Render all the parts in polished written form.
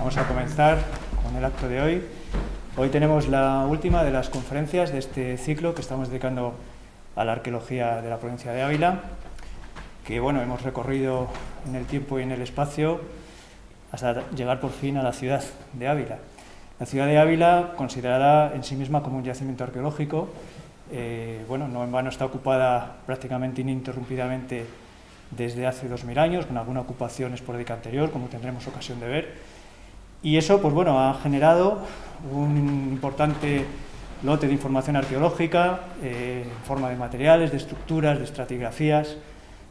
Vamos a comenzar con el acto de hoy. Hoy tenemos la última de las conferencias de este ciclo que estamos dedicando a la arqueología de la provincia de Ávila, que hemos recorrido en el tiempo y en el espacio hasta llegar por fin a la ciudad de Ávila. La ciudad de Ávila, considerada en sí misma como un yacimiento arqueológico, no en vano está ocupada prácticamente ininterrumpidamente desde hace 2000 años, con alguna ocupación esporádica anterior, como tendremos ocasión de ver. Y eso ha generado un importante lote de información arqueológica en forma de materiales, de estructuras, de estratigrafías,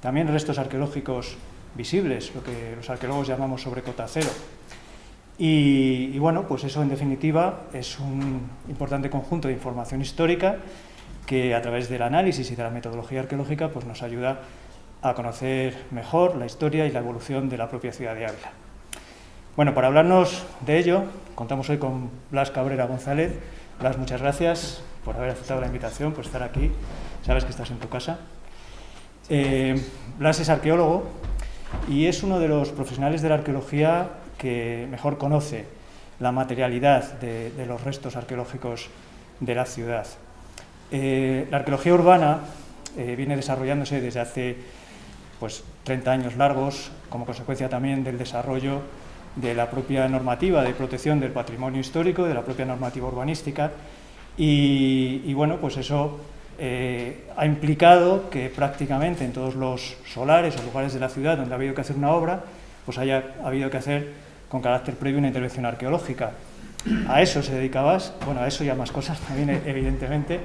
también restos arqueológicos visibles, lo que los arqueólogos llamamos sobrecota cero. Y eso en definitiva es un importante conjunto de información histórica que a través del análisis y de la metodología arqueológica nos ayuda a conocer mejor la historia y la evolución de la propia ciudad de Ávila. Para hablarnos de ello, contamos hoy con Blas Cabrera González. Blas, muchas gracias por haber aceptado la invitación, por estar aquí. Sabes que estás en tu casa. Blas es arqueólogo y es uno de los profesionales de la arqueología que mejor conoce la materialidad de los restos arqueológicos de la ciudad. La arqueología urbana viene desarrollándose desde hace 30 años largos, como consecuencia también del desarrollo de la propia normativa de protección del patrimonio histórico, de la propia normativa urbanística, y eso ha implicado que prácticamente en todos los solares o lugares de la ciudad donde ha habido que hacer una obra, haya habido que hacer con carácter previo una intervención arqueológica. A eso se dedicaba, a eso y a más cosas también, evidentemente,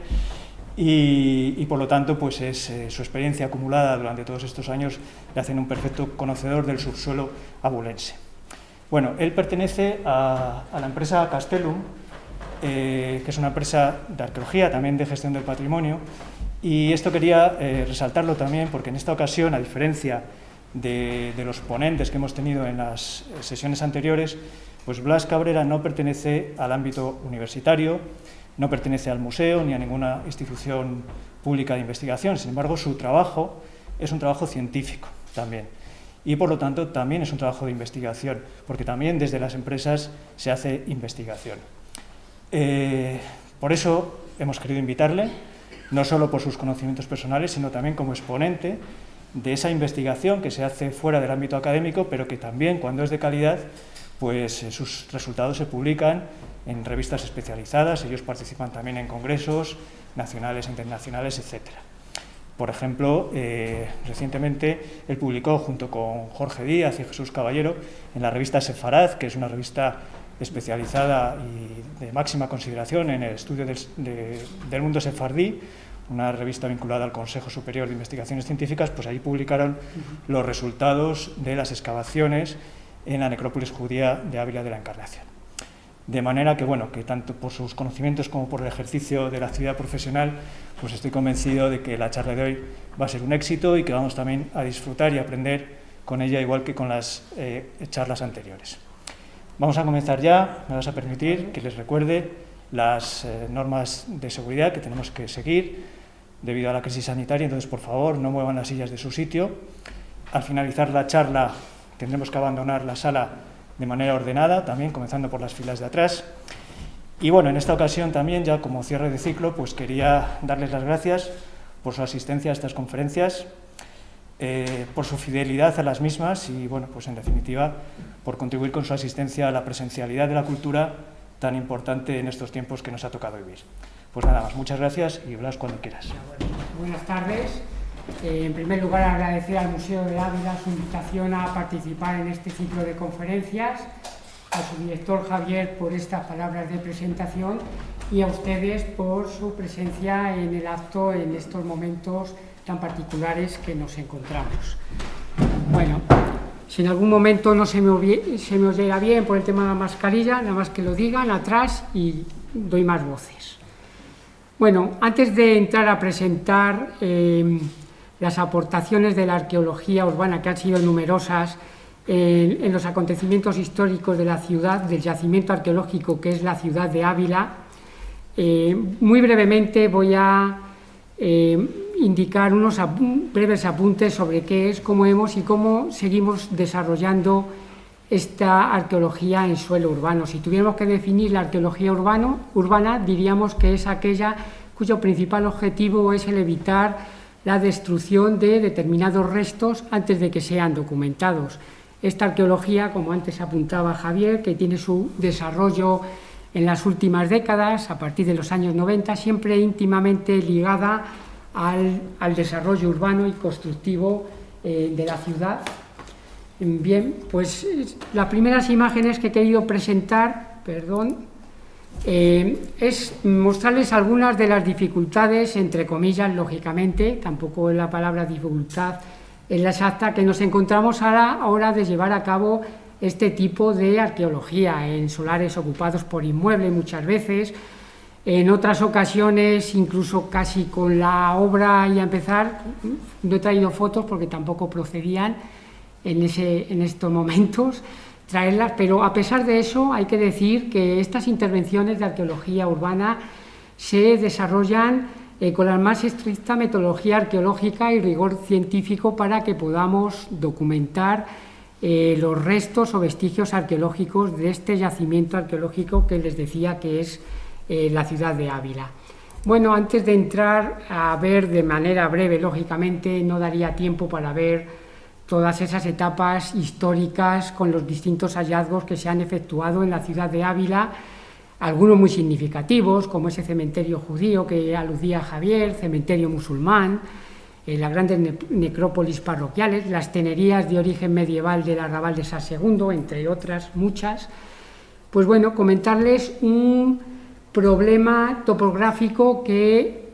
y por lo tanto es su experiencia acumulada durante todos estos años le hacen un perfecto conocedor del subsuelo abulense. Él pertenece a la empresa Castellum, que es una empresa de arqueología, también de gestión del patrimonio, y esto quería resaltarlo también porque en esta ocasión, a diferencia de los ponentes que hemos tenido en las sesiones anteriores, Blas Cabrera no pertenece al ámbito universitario, no pertenece al museo ni a ninguna institución pública de investigación. Sin embargo, su trabajo es un trabajo científico también y, por lo tanto, también es un trabajo de investigación, porque también desde las empresas se hace investigación. Por eso hemos querido invitarle, no solo por sus conocimientos personales, sino también como exponente de esa investigación que se hace fuera del ámbito académico, pero que también, cuando es de calidad, sus resultados se publican en revistas especializadas. Ellos participan también en congresos nacionales, internacionales, etc. Por ejemplo, recientemente él publicó junto con Jorge Díaz y Jesús Caballero en la revista Sefarad, que es una revista especializada y de máxima consideración en el estudio del mundo sefardí, una revista vinculada al Consejo Superior de Investigaciones Científicas. Ahí publicaron los resultados de las excavaciones en la necrópolis judía de Ávila de la Encarnación. De manera que tanto por sus conocimientos como por el ejercicio de la actividad profesional, estoy convencido de que la charla de hoy va a ser un éxito y que vamos también a disfrutar y aprender con ella, igual que con las charlas anteriores. Vamos a comenzar ya. Me vas a permitir que les recuerde las normas de seguridad que tenemos que seguir debido a la crisis sanitaria. Entonces, por favor, no muevan las sillas de su sitio. Al finalizar la charla tendremos que abandonar la sala de manera ordenada, también comenzando por las filas de atrás. Y en esta ocasión también, ya como cierre de ciclo, quería darles las gracias por su asistencia a estas conferencias, por su fidelidad a las mismas y, en definitiva, por contribuir con su asistencia a la presencialidad de la cultura tan importante en estos tiempos que nos ha tocado vivir. Nada más, muchas gracias y Blas, cuando quieras. Buenas tardes. En primer lugar, agradecer al Museo de Ávila su invitación a participar en este ciclo de conferencias, a su director Javier por estas palabras de presentación y a ustedes por su presencia en el acto en estos momentos tan particulares que nos encontramos. Si en algún momento no se me oyera bien por el tema de la mascarilla, nada más que lo digan atrás y doy más voces. Antes de entrar a presentar las aportaciones de la arqueología urbana, que han sido numerosas en los acontecimientos históricos de la ciudad, del yacimiento arqueológico que es la ciudad de Ávila, muy brevemente voy a indicar unos breves apuntes sobre qué es, cómo hemos y cómo seguimos desarrollando esta arqueología en suelo urbano. Si tuviéramos que definir la arqueología urbana, diríamos que es aquella cuyo principal objetivo es el evitar la destrucción de determinados restos antes de que sean documentados. Esta arqueología, como antes apuntaba Javier, que tiene su desarrollo en las últimas décadas, a partir de los años 90, siempre íntimamente ligada al desarrollo urbano y constructivo de la ciudad. Bien, pues las primeras imágenes que he querido presentar, es mostrarles algunas de las dificultades, entre comillas, lógicamente, tampoco la palabra dificultad es la exacta, que nos encontramos a la hora de llevar a cabo este tipo de arqueología en solares ocupados por inmuebles muchas veces, en otras ocasiones incluso casi con la obra y a empezar. No he traído fotos porque tampoco procedían en estos momentos traerlas, pero a pesar de eso hay que decir que estas intervenciones de arqueología urbana se desarrollan con la más estricta metodología arqueológica y rigor científico para que podamos documentar los restos o vestigios arqueológicos de este yacimiento arqueológico que les decía que es la ciudad de Ávila. Bueno, antes de entrar a ver de manera breve, lógicamente no daría tiempo para ver todas esas etapas históricas con los distintos hallazgos que se han efectuado en la ciudad de Ávila, algunos muy significativos, como ese cementerio judío que aludía Javier, cementerio musulmán, las grandes necrópolis parroquiales, las tenerías de origen medieval del arrabal de San Segundo, entre otras muchas. Pues bueno, comentarles un problema topográfico que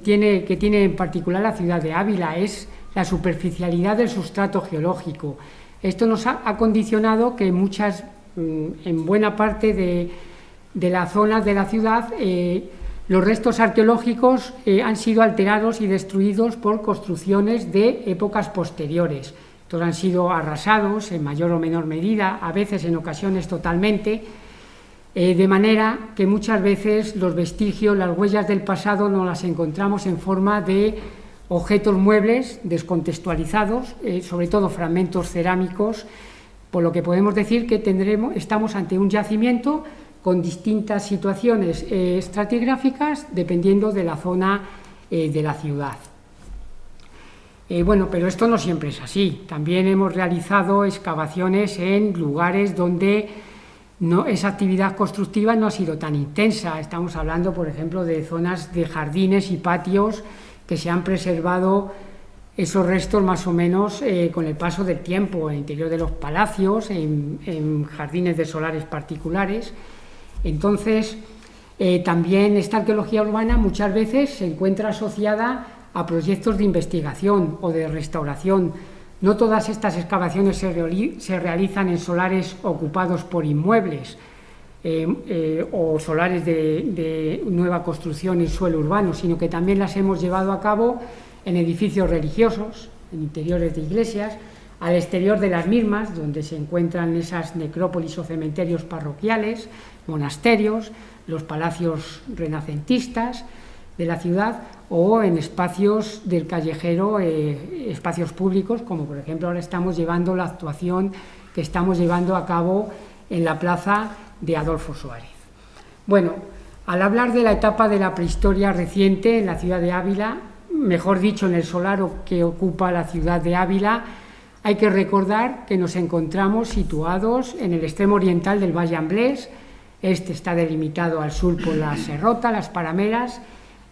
tiene en particular la ciudad de Ávila, es la superficialidad del sustrato geológico. Esto nos ha condicionado que en buena parte de las zonas de la ciudad los restos arqueológicos han sido alterados y destruidos por construcciones de épocas posteriores. Todos han sido arrasados en mayor o menor medida, a veces en ocasiones totalmente, de manera que muchas veces los vestigios, las huellas del pasado nos las encontramos en forma de objetos muebles descontextualizados, sobre todo fragmentos cerámicos, por lo que podemos decir que estamos ante un yacimiento con distintas situaciones estratigráficas dependiendo de la zona de la ciudad. Bueno, pero esto no siempre es así. También hemos realizado excavaciones en lugares donde esa actividad constructiva no ha sido tan intensa. Estamos hablando, por ejemplo, de zonas de jardines y patios que se han preservado esos restos más o menos con el paso del tiempo, en el interior de los palacios, en jardines de solares particulares. Entonces, también esta arqueología urbana muchas veces se encuentra asociada a proyectos de investigación o de restauración. No todas estas excavaciones se realizan en solares ocupados por inmuebles o solares de nueva construcción en suelo urbano, sino que también las hemos llevado a cabo en edificios religiosos, en interiores de iglesias, al exterior de las mismas, donde se encuentran esas necrópolis o cementerios parroquiales, monasterios, los palacios renacentistas de la ciudad, o en espacios del callejero, espacios públicos, como por ejemplo ahora estamos llevando la actuación que estamos llevando a cabo en la plaza de Adolfo Suárez. Bueno, al hablar de la etapa de la prehistoria reciente en la ciudad de Ávila, mejor dicho en el solar que ocupa la ciudad de Ávila, hay que recordar que nos encontramos situados en el extremo oriental del Valle Amblés. Este está delimitado al sur por la Serrota, las Parameras,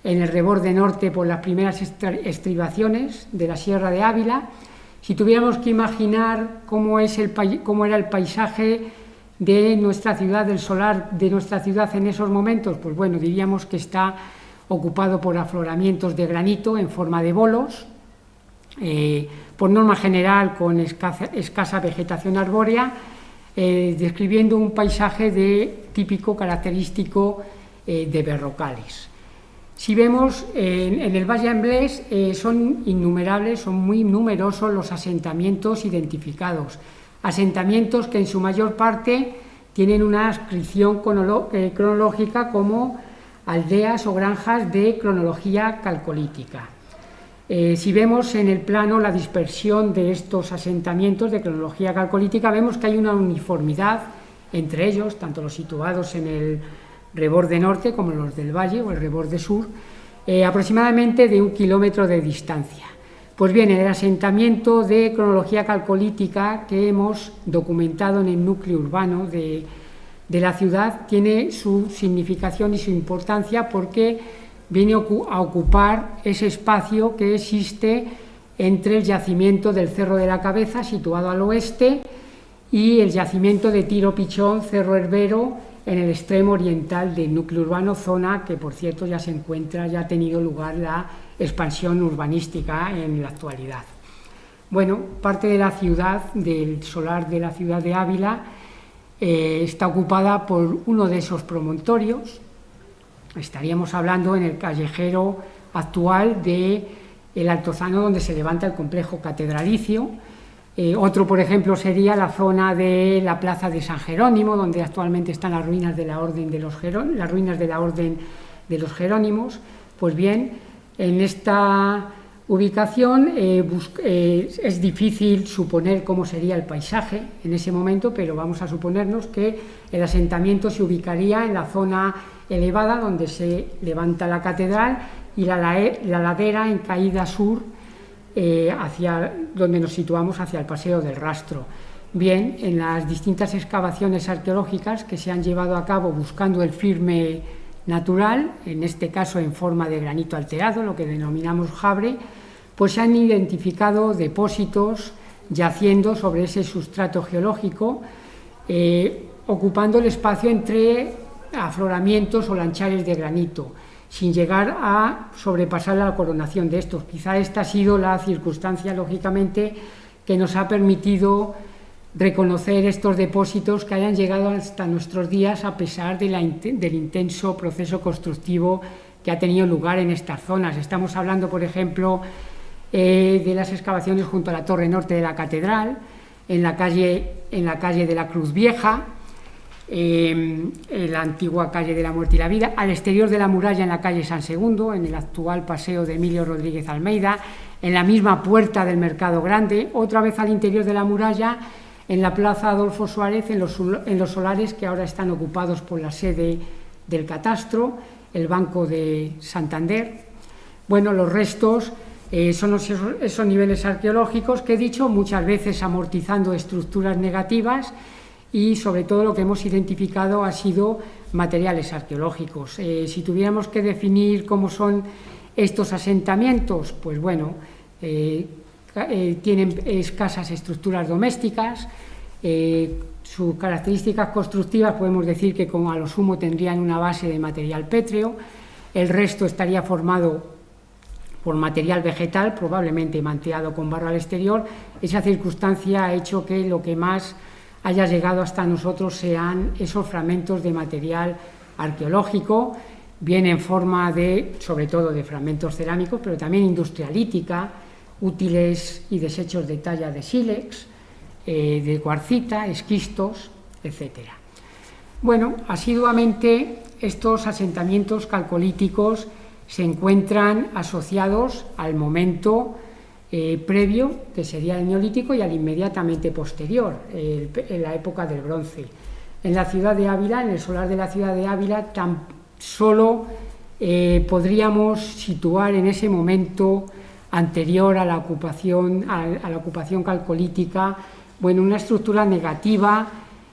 en el reborde norte por las primeras estribaciones de la Sierra de Ávila. Si tuviéramos que imaginar cómo era el paisaje de nuestra ciudad, del solar de nuestra ciudad en esos momentos, pues bueno, diríamos que está ocupado por afloramientos de granito en forma de bolos, por norma general con escasa vegetación arbórea, describiendo un paisaje típico característico de berrocales. Si vemos en el Valle Amblés son innumerables, son muy numerosos los asentamientos identificados, asentamientos que en su mayor parte tienen una adscripción cronológica como aldeas o granjas de cronología calcolítica. Si vemos en el plano la dispersión de estos asentamientos de cronología calcolítica, vemos que hay una uniformidad entre ellos, tanto los situados en el reborde norte como los del valle o el reborde sur, aproximadamente de 1 kilómetro de distancia. Pues bien, el asentamiento de cronología calcolítica que hemos documentado en el núcleo urbano de la ciudad tiene su significación y su importancia porque viene a ocupar ese espacio que existe entre el yacimiento del Cerro de la Cabeza, situado al oeste, y el yacimiento de Tiro Pichón, Cerro Herbero, en el extremo oriental del núcleo urbano, zona que, por cierto, ya ha tenido lugar la expansión urbanística en la actualidad. Bueno, parte de la ciudad, del solar de la ciudad de Ávila, está ocupada por uno de esos promontorios. Estaríamos hablando en el callejero actual del Altozano, donde se levanta el complejo catedralicio. Otro, por ejemplo, sería la zona de la plaza de San Jerónimo, donde actualmente están las ruinas de la Orden de los Jerónimos. Pues bien, en esta ubicación es difícil suponer cómo sería el paisaje en ese momento, pero vamos a suponernos que el asentamiento se ubicaría en la zona elevada donde se levanta la catedral y la ladera en caída sur, hacia donde nos situamos hacia el Paseo del Rastro. Bien, en las distintas excavaciones arqueológicas que se han llevado a cabo buscando el firme natural, en este caso en forma de granito alterado, lo que denominamos jabre, pues se han identificado depósitos yaciendo sobre ese sustrato geológico, ocupando el espacio entre afloramientos o lanchares de granito, sin llegar a sobrepasar la coronación de estos. Quizá esta ha sido la circunstancia, lógicamente, que nos ha permitido reconocer estos depósitos que hayan llegado hasta nuestros días a pesar del intenso proceso constructivo que ha tenido lugar en estas zonas. Estamos hablando, por ejemplo, de las excavaciones junto a la torre norte de la catedral, en la calle de la Cruz Vieja, en la antigua calle de la Muerte y la Vida, al exterior de la muralla en la calle San Segundo, en el actual paseo de Emilio Rodríguez Almeida, en la misma puerta del Mercado Grande, otra vez al interior de la muralla, en la plaza Adolfo Suárez, en los solares que ahora están ocupados por la sede del catastro, el Banco de Santander. Bueno, los restos son esos niveles arqueológicos que he dicho, muchas veces amortizando estructuras negativas, y sobre todo lo que hemos identificado ha sido materiales arqueológicos. Si tuviéramos que definir cómo son estos asentamientos, pues bueno, tienen escasas estructuras domésticas, sus características constructivas podemos decir que como a lo sumo tendrían una base de material pétreo, el resto estaría formado por material vegetal, probablemente manteado con barro al exterior. Esa circunstancia ha hecho que lo que más haya llegado hasta nosotros sean esos fragmentos de material arqueológico, bien en forma sobre todo de fragmentos cerámicos, pero también industrialítica, útiles y desechos de talla de sílex, de cuarcita, esquistos, etc. Bueno, asiduamente estos asentamientos calcolíticos se encuentran asociados al momento previo, que sería el Neolítico, y al inmediatamente posterior, en la época del Bronce. En la ciudad de Ávila, en el solar de la ciudad de Ávila, tan solo podríamos situar en ese momento anterior a la ocupación calcolítica, bueno, una estructura negativa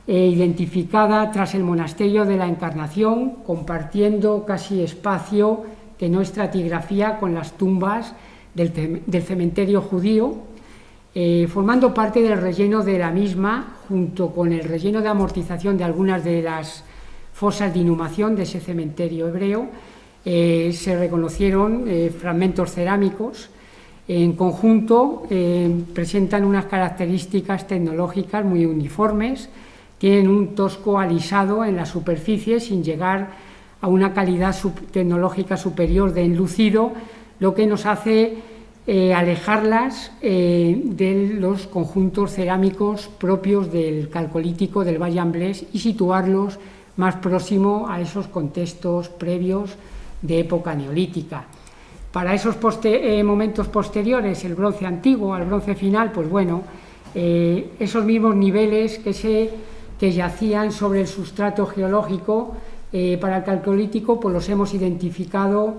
identificada tras el monasterio de la Encarnación, compartiendo casi espacio de no estratigrafía con las tumbas del cementerio judío, formando parte del relleno de la misma, junto con el relleno de amortización de algunas de las fosas de inhumación de ese cementerio hebreo. Se reconocieron fragmentos cerámicos. En conjunto presentan unas características tecnológicas muy uniformes, tienen un tosco alisado en la superficie sin llegar a una calidad tecnológica superior de enlucido, lo que nos hace alejarlas de los conjuntos cerámicos propios del calcolítico del Valle Amblés y situarlos más próximo a esos contextos previos de época neolítica. Para esos momentos posteriores, el bronce antiguo al bronce final, pues bueno, esos mismos niveles que yacían sobre el sustrato geológico para el calcolítico, pues los hemos identificado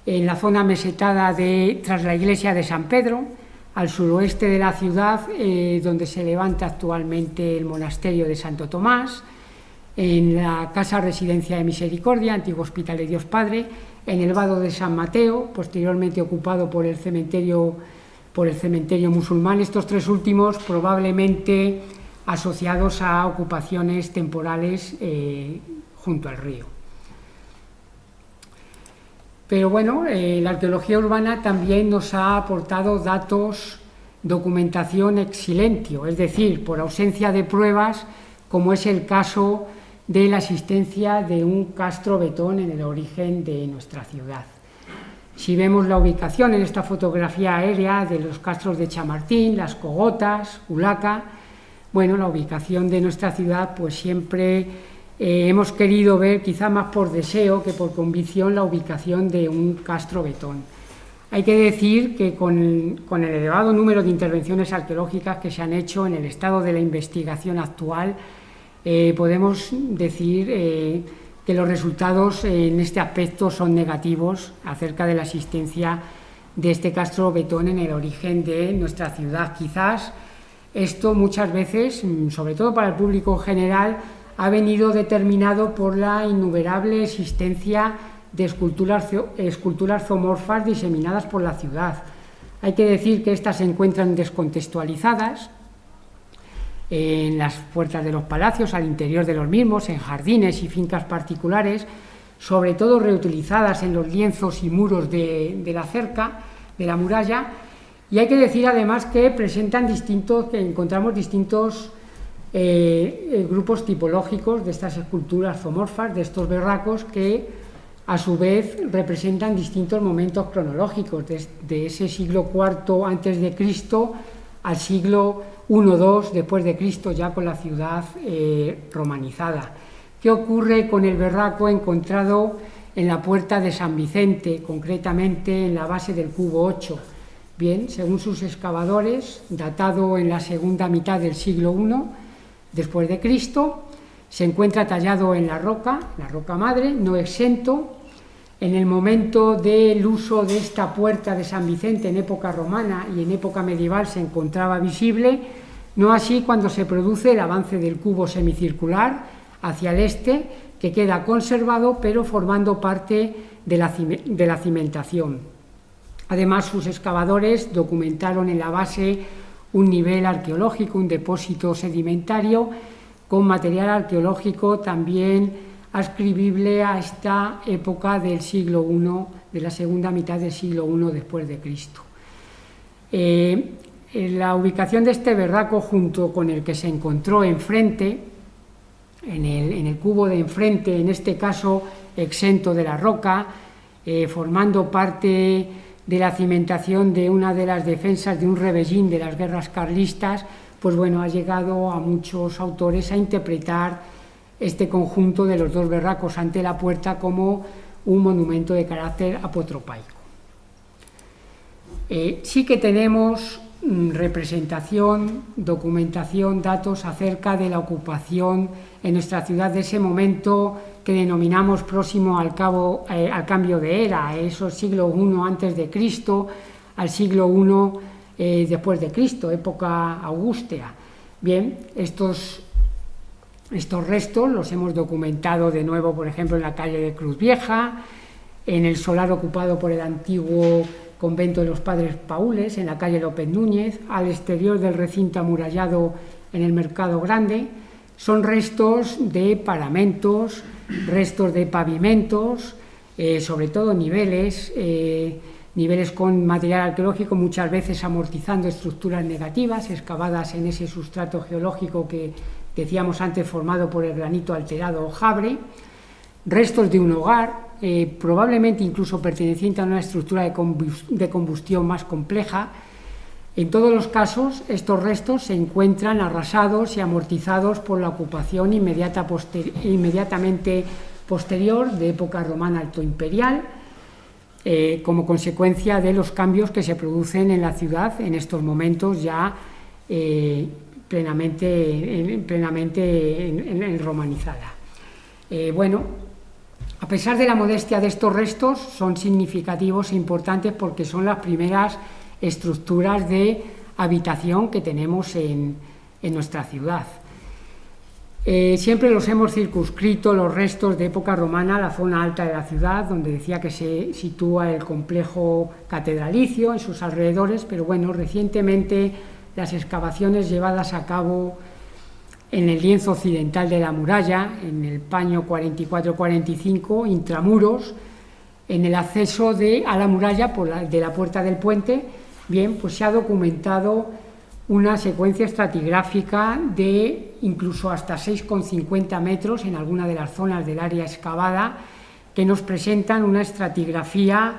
en la zona mesetada tras la iglesia de San Pedro, al suroeste de la ciudad, donde se levanta actualmente el monasterio de Santo Tomás, en la Casa Residencia de Misericordia, antiguo Hospital de Dios Padre, en el vado de San Mateo, posteriormente ocupado por el cementerio musulmán, estos tres últimos probablemente asociados a ocupaciones temporales junto al río. Pero bueno, la arqueología urbana también nos ha aportado datos, documentación ex silentio, es decir, por ausencia de pruebas, como es el caso de la existencia de un castro betón en el origen de nuestra ciudad. Si vemos la ubicación en esta fotografía aérea de los castros de Chamartín, Las Cogotas, Ulaca, bueno, la ubicación de nuestra ciudad, pues siempre hemos querido ver, quizá más por deseo que por convicción, la ubicación de un castro betón. Hay que decir que con el elevado número de intervenciones arqueológicas que se han hecho en el estado de la investigación actual, podemos decir que los resultados en este aspecto son negativos acerca de la existencia de este castro betón en el origen de nuestra ciudad. Quizás esto muchas veces, sobre todo para el público general, ha venido determinado por la innumerable existencia de esculturas zoomorfas diseminadas por la ciudad. Hay que decir que estas se encuentran descontextualizadas en las puertas de los palacios, al interior de los mismos, en jardines y fincas particulares, sobre todo reutilizadas en los lienzos y muros de la cerca, de la muralla, y hay que decir además que encontramos distintos grupos tipológicos de estas esculturas zoomorfas, de estos verracos, que a su vez representan distintos momentos cronológicos, de ese siglo IV antes de Cristo al siglo I-II después de Cristo, ya con la ciudad romanizada. ¿Qué ocurre con el verraco encontrado en la puerta de San Vicente, concretamente en la base del cubo 8? Bien, según sus excavadores, datado en la segunda mitad del siglo I después de Cristo, se encuentra tallado en la roca madre, no exento. En el momento del uso de esta puerta de San Vicente en época romana y en época medieval se encontraba visible, no así cuando se produce el avance del cubo semicircular hacia el este, que queda conservado pero formando parte de la cimentación. Además, sus excavadores documentaron en la base un nivel arqueológico, un depósito sedimentario con material arqueológico también ascribible a esta época del siglo I, de la segunda mitad del siglo I después de Cristo. La ubicación de este verraco junto con el que se encontró enfrente, en el cubo de enfrente, en este caso exento de la roca, formando parte de la cimentación de una de las defensas de un rebellín de las guerras carlistas, pues bueno, ha llegado a muchos autores a interpretar este conjunto de los dos verracos ante la puerta como un monumento de carácter apotropaico. Sí que tenemos representación, documentación, datos acerca de la ocupación en nuestra ciudad de ese momento que denominamos próximo al cambio de era, esos siglo I antes de Cristo al siglo I después de Cristo, época augustea. Bien, estos restos los hemos documentado de nuevo, por ejemplo, en la calle de Cruz Vieja, en el solar ocupado por el antiguo convento de los Padres Paules, en la calle López Núñez, al exterior del recinto amurallado en el Mercado Grande. Son restos de paramentos, restos de pavimentos, sobre todo niveles con material arqueológico, muchas veces amortizando estructuras negativas excavadas en ese sustrato geológico que decíamos antes formado por el granito alterado o jabre, restos de un hogar, probablemente incluso perteneciente a una estructura de combustión más compleja. En todos los casos, estos restos se encuentran arrasados y amortizados por la ocupación inmediatamente posterior de época romana altoimperial. como consecuencia de los cambios que se producen en la ciudad en estos momentos ya plenamente romanizada. Bueno, a pesar de la modestia de estos restos, son significativos e importantes porque son las primeras estructuras de habitación que tenemos en nuestra ciudad. Siempre los hemos circunscrito, los restos de época romana, a la zona alta de la ciudad, donde decía que se sitúa el complejo catedralicio en sus alrededores, pero bueno, recientemente las excavaciones llevadas a cabo en el lienzo occidental de la muralla, en el paño 44-45, intramuros, en el acceso a la muralla de la Puerta del Puente, bien, pues se ha documentado una secuencia estratigráfica de incluso hasta 6,50 metros en alguna de las zonas del área excavada, que nos presentan una estratigrafía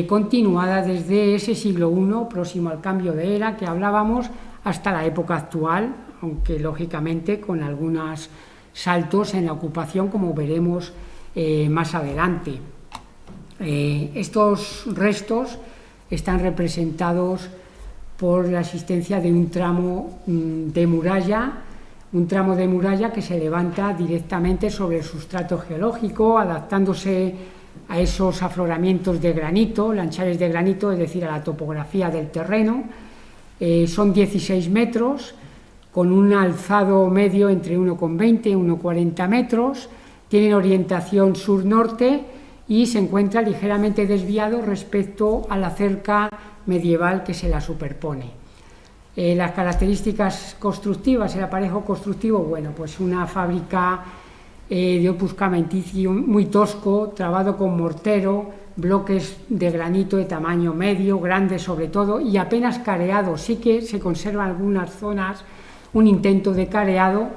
continuada desde ese siglo I, próximo al cambio de era que hablábamos, hasta la época actual, aunque lógicamente con algunos saltos en la ocupación, como veremos más adelante. Estos restos están representados por la existencia de un tramo de muralla que se levanta directamente sobre el sustrato geológico, adaptándose a esos afloramientos de granito, lanchares de granito, es decir, a la topografía del terreno. Son 16 metros, con un alzado medio entre 1,20 y 1,40 metros, tienen orientación sur-norte y se encuentra ligeramente desviado respecto a la cerca medieval que se la superpone. Las características constructivas, el aparejo constructivo, bueno, pues una fábrica de opus camenticium muy tosco, trabado con mortero, bloques de granito de tamaño medio, grandes sobre todo, y apenas careado. Sí que se conserva en algunas zonas un intento de careado,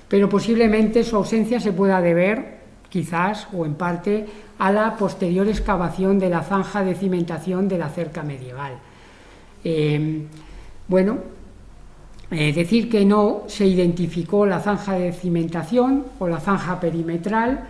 pero posiblemente su ausencia se pueda deber, quizás o en parte, a la posterior excavación de la zanja de cimentación de la cerca medieval. Decir que no se identificó la zanja de cimentación o la zanja perimetral,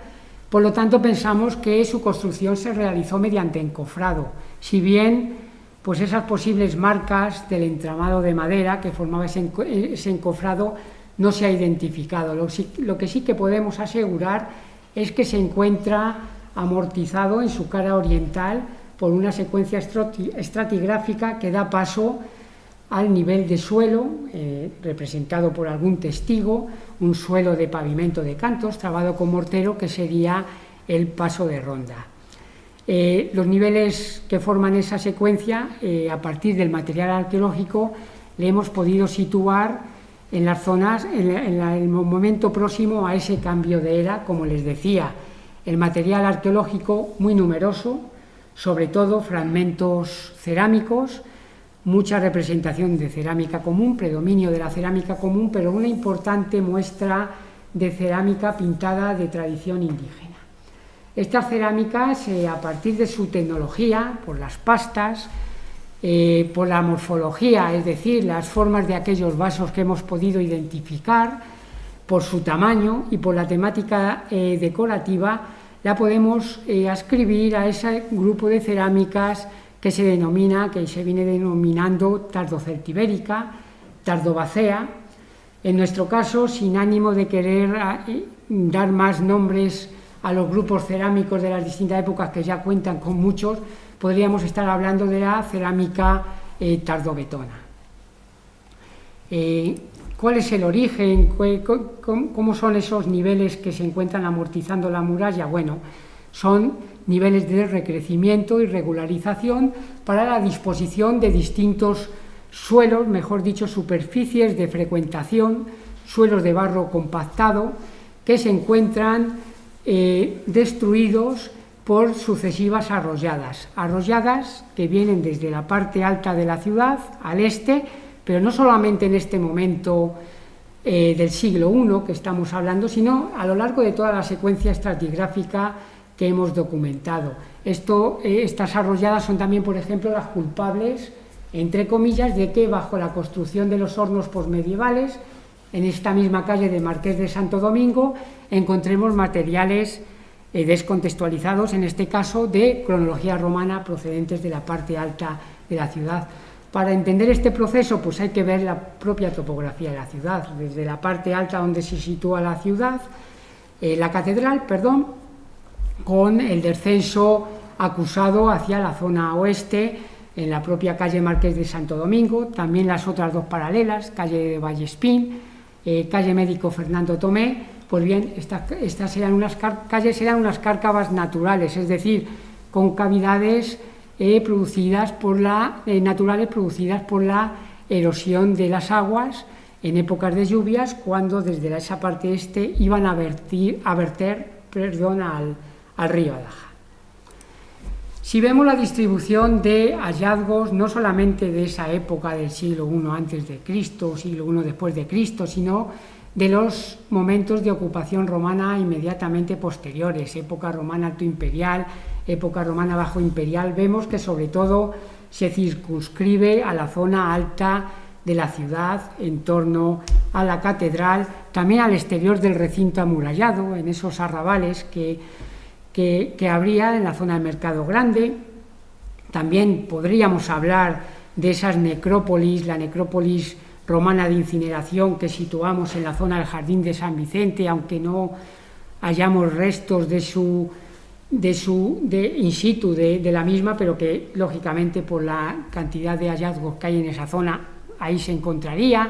por lo tanto pensamos que su construcción se realizó mediante encofrado, si bien pues esas posibles marcas del entramado de madera que formaba ese encofrado no se ha identificado. Lo que sí que podemos asegurar es que se encuentra amortizado en su cara oriental por una secuencia estratigráfica que da paso al nivel de suelo, representado por algún testigo, un suelo de pavimento de cantos trabado con mortero, que sería el paso de ronda. Los niveles que forman esa secuencia, a partir del material arqueológico, le hemos podido situar en las zonas, en el momento próximo a ese cambio de era, como les decía. El material arqueológico muy numeroso, sobre todo fragmentos cerámicos, mucha representación de cerámica común, predominio de la cerámica común, pero una importante muestra de cerámica pintada de tradición indígena. Estas cerámicas, a partir de su tecnología, por las pastas, por la morfología, es decir, las formas de aquellos vasos que hemos podido identificar, por su tamaño y por la temática decorativa, la podemos ascribir a ese grupo de cerámicas que se viene denominando tardoceltibérica, tardovacea. En nuestro caso, sin ánimo de querer dar más nombres a los grupos cerámicos de las distintas épocas, que ya cuentan con muchos, podríamos estar hablando de la cerámica tardobetona. ¿Cuál es el origen? ¿Cómo son esos niveles que se encuentran amortizando la muralla? Bueno, son niveles de recrecimiento y regularización para la disposición de distintos suelos, mejor dicho, superficies de frecuentación, suelos de barro compactado, que se encuentran destruidos por sucesivas arroyadas que vienen desde la parte alta de la ciudad al este, pero no solamente en este momento del siglo I que estamos hablando, sino a lo largo de toda la secuencia estratigráfica que hemos documentado. Estas arroyadas son también, por ejemplo, las culpables, entre comillas, de que bajo la construcción de los hornos posmedievales, en esta misma calle de Marqués de Santo Domingo, encontremos materiales descontextualizados, en este caso de cronología romana procedentes de la parte alta de la ciudad. Para entender este proceso, pues hay que ver la propia topografía de la ciudad, desde la parte alta donde se sitúa la ciudad, la catedral, con el descenso acusado hacia la zona oeste, en la propia calle Marqués de Santo Domingo, también las otras dos paralelas, calle de Vallespín, calle Médico Fernando Tomé. Pues bien, estas serán unas calles, serán unas cárcavas naturales, es decir, con cavidades naturales producidas por la erosión de las aguas en épocas de lluvias, cuando desde esa parte este iban a verter al río Adaja. Si vemos la distribución de hallazgos, no solamente de esa época del siglo I antes de Cristo, siglo I después de Cristo, sino de los momentos de ocupación romana inmediatamente posteriores, época romana altoimperial, época romana bajoimperial, vemos que sobre todo se circunscribe a la zona alta de la ciudad, en torno a la catedral, también al exterior del recinto amurallado, en esos arrabales que habría en la zona del Mercado Grande. También podríamos hablar de esas necrópolis, la necrópolis romana de incineración que situamos en la zona del Jardín de San Vicente, aunque no hallamos restos in situ de la misma, pero que lógicamente por la cantidad de hallazgos que hay en esa zona ahí se encontraría,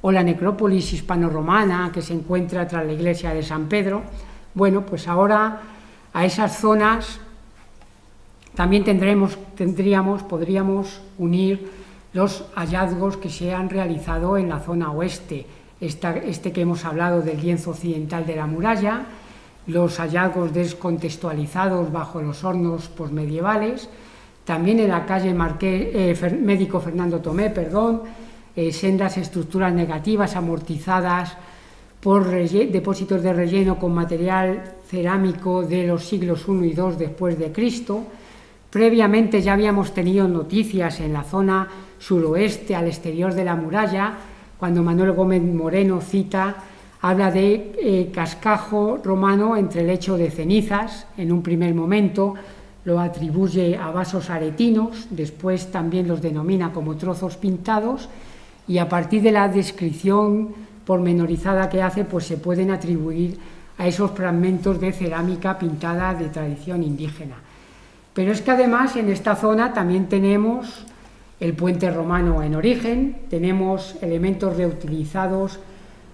o la necrópolis hispano-romana que se encuentra tras la iglesia de San Pedro. Bueno, pues ahora a esas zonas también podríamos unir los hallazgos que se han realizado en la zona oeste, este que hemos hablado del lienzo occidental de la muralla, los hallazgos descontextualizados bajo los hornos posmedievales, también en la calle Médico Fernando Tomé, sendas estructuras negativas amortizadas por depósitos de relleno con material cerámico de los siglos I y II después de Cristo. Previamente ya habíamos tenido noticias en la zona suroeste, al exterior de la muralla, cuando Manuel Gómez Moreno habla de cascajo romano entre lecho de cenizas. En un primer momento lo atribuye a vasos aretinos, después también los denomina como trozos pintados, y a partir de la descripción pormenorizada que hace, pues se pueden atribuir a esos fragmentos de cerámica pintada de tradición indígena. Pero es que además en esta zona también tenemos el puente romano en origen, tenemos elementos reutilizados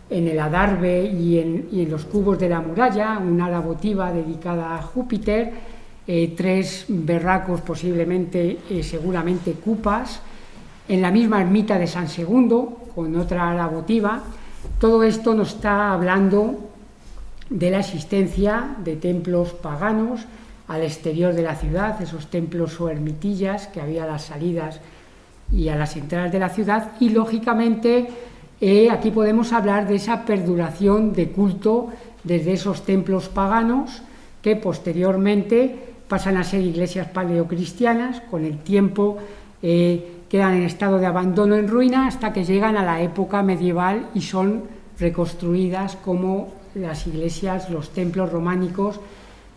en el adarve y en los cubos de la muralla, una ala votiva dedicada a Júpiter, 3 berracos posiblemente, seguramente cupas, en la misma ermita de San Segundo, con otra ala votiva. Todo esto nos está hablando de la existencia de templos paganos al exterior de la ciudad, esos templos o ermitillas que había a las salidas y a las entradas de la ciudad, y lógicamente aquí podemos hablar de esa perduración de culto desde esos templos paganos que posteriormente pasan a ser iglesias paleocristianas, con el tiempo quedan en estado de abandono, en ruina, hasta que llegan a la época medieval y son reconstruidas como las iglesias, los templos románicos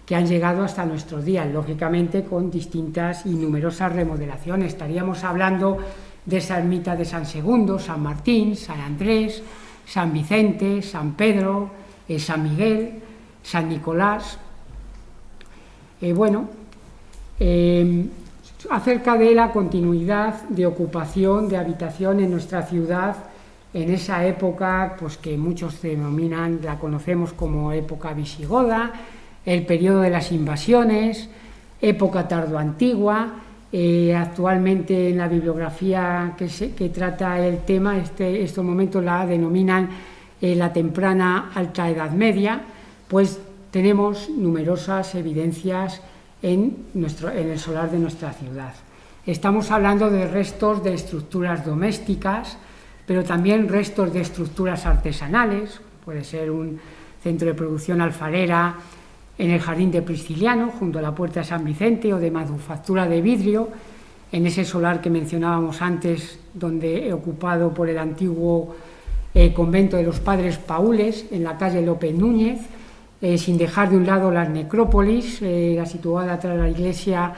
que han llegado hasta nuestros días, lógicamente con distintas y numerosas remodelaciones. Estaríamos hablando de esa ermita de San Segundo, San Martín, San Andrés, San Vicente, San Pedro, San Miguel, San Nicolás. Acerca de la continuidad de ocupación, de habitación en nuestra ciudad en esa época, pues que muchos denominan, la conocemos como época visigoda, el periodo de las invasiones, época tardoantigua. Actualmente en la bibliografía que trata el tema, estos momentos la denominan la temprana alta Edad Media, pues tenemos numerosas evidencias en el solar de nuestra ciudad. Estamos hablando de restos de estructuras domésticas, pero también restos de estructuras artesanales, puede ser un centro de producción alfarera en el Jardín de Prisciliano, junto a la Puerta de San Vicente, o de manufactura de vidrio, en ese solar que mencionábamos antes, ocupado por el antiguo convento de los Padres Paules, en la calle López Núñez, sin dejar de un lado las necrópolis, la situada tras la iglesia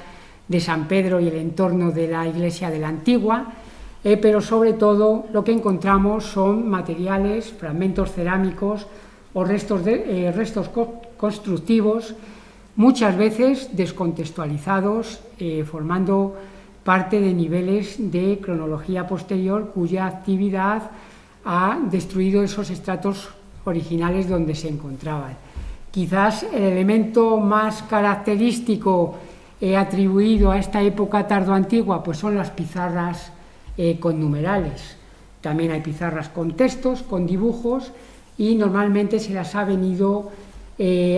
de San Pedro y el entorno de la iglesia de la Antigua, pero sobre todo lo que encontramos son materiales, fragmentos cerámicos o restos constructivos, muchas veces descontextualizados, formando parte de niveles de cronología posterior cuya actividad ha destruido esos estratos originales donde se encontraban. Quizás el elemento más característico atribuido a esta época tardoantigua pues son las pizarras con numerales. También hay pizarras con textos, con dibujos, y normalmente se las ha venido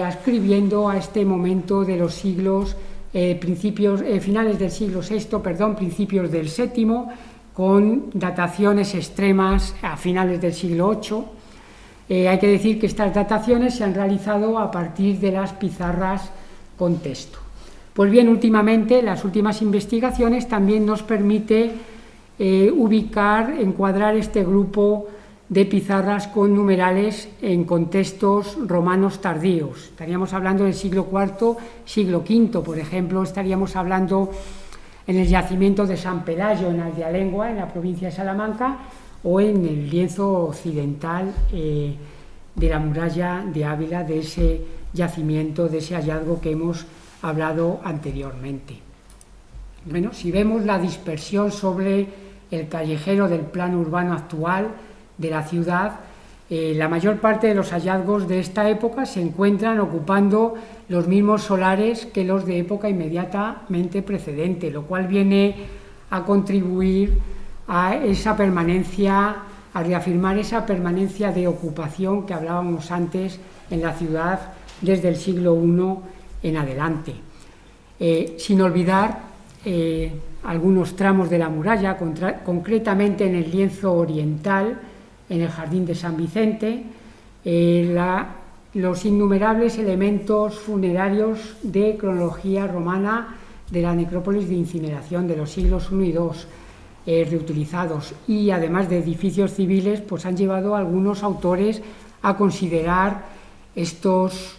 ascribiendo a este momento de los siglos, finales del siglo VI, principios del VII, con dataciones extremas a finales del siglo VIII. Hay que decir que estas dataciones se han realizado a partir de las pizarras con texto. Pues bien, últimamente, las últimas investigaciones también nos permite encuadrar este grupo de pizarras con numerales en contextos romanos tardíos. Estaríamos hablando del siglo IV, siglo V, por ejemplo, estaríamos hablando en el yacimiento de San Pelayo, en Aldealengua, en la provincia de Salamanca, o en el lienzo occidental de la muralla de Ávila, de ese yacimiento, de ese hallazgo que hemos hablado anteriormente. Bueno, si vemos la dispersión sobre el callejero del plano urbano actual de la ciudad, la mayor parte de los hallazgos de esta época se encuentran ocupando los mismos solares que los de época inmediatamente precedente, lo cual viene a contribuir a esa permanencia, a reafirmar esa permanencia de ocupación que hablábamos antes en la ciudad desde el siglo I en adelante. Sin olvidar algunos tramos de la muralla, concretamente en el lienzo oriental, en el jardín de San Vicente, los innumerables elementos funerarios de cronología romana de la necrópolis de incineración de los siglos I y II, reutilizados, y además de edificios civiles, pues han llevado a algunos autores a considerar estos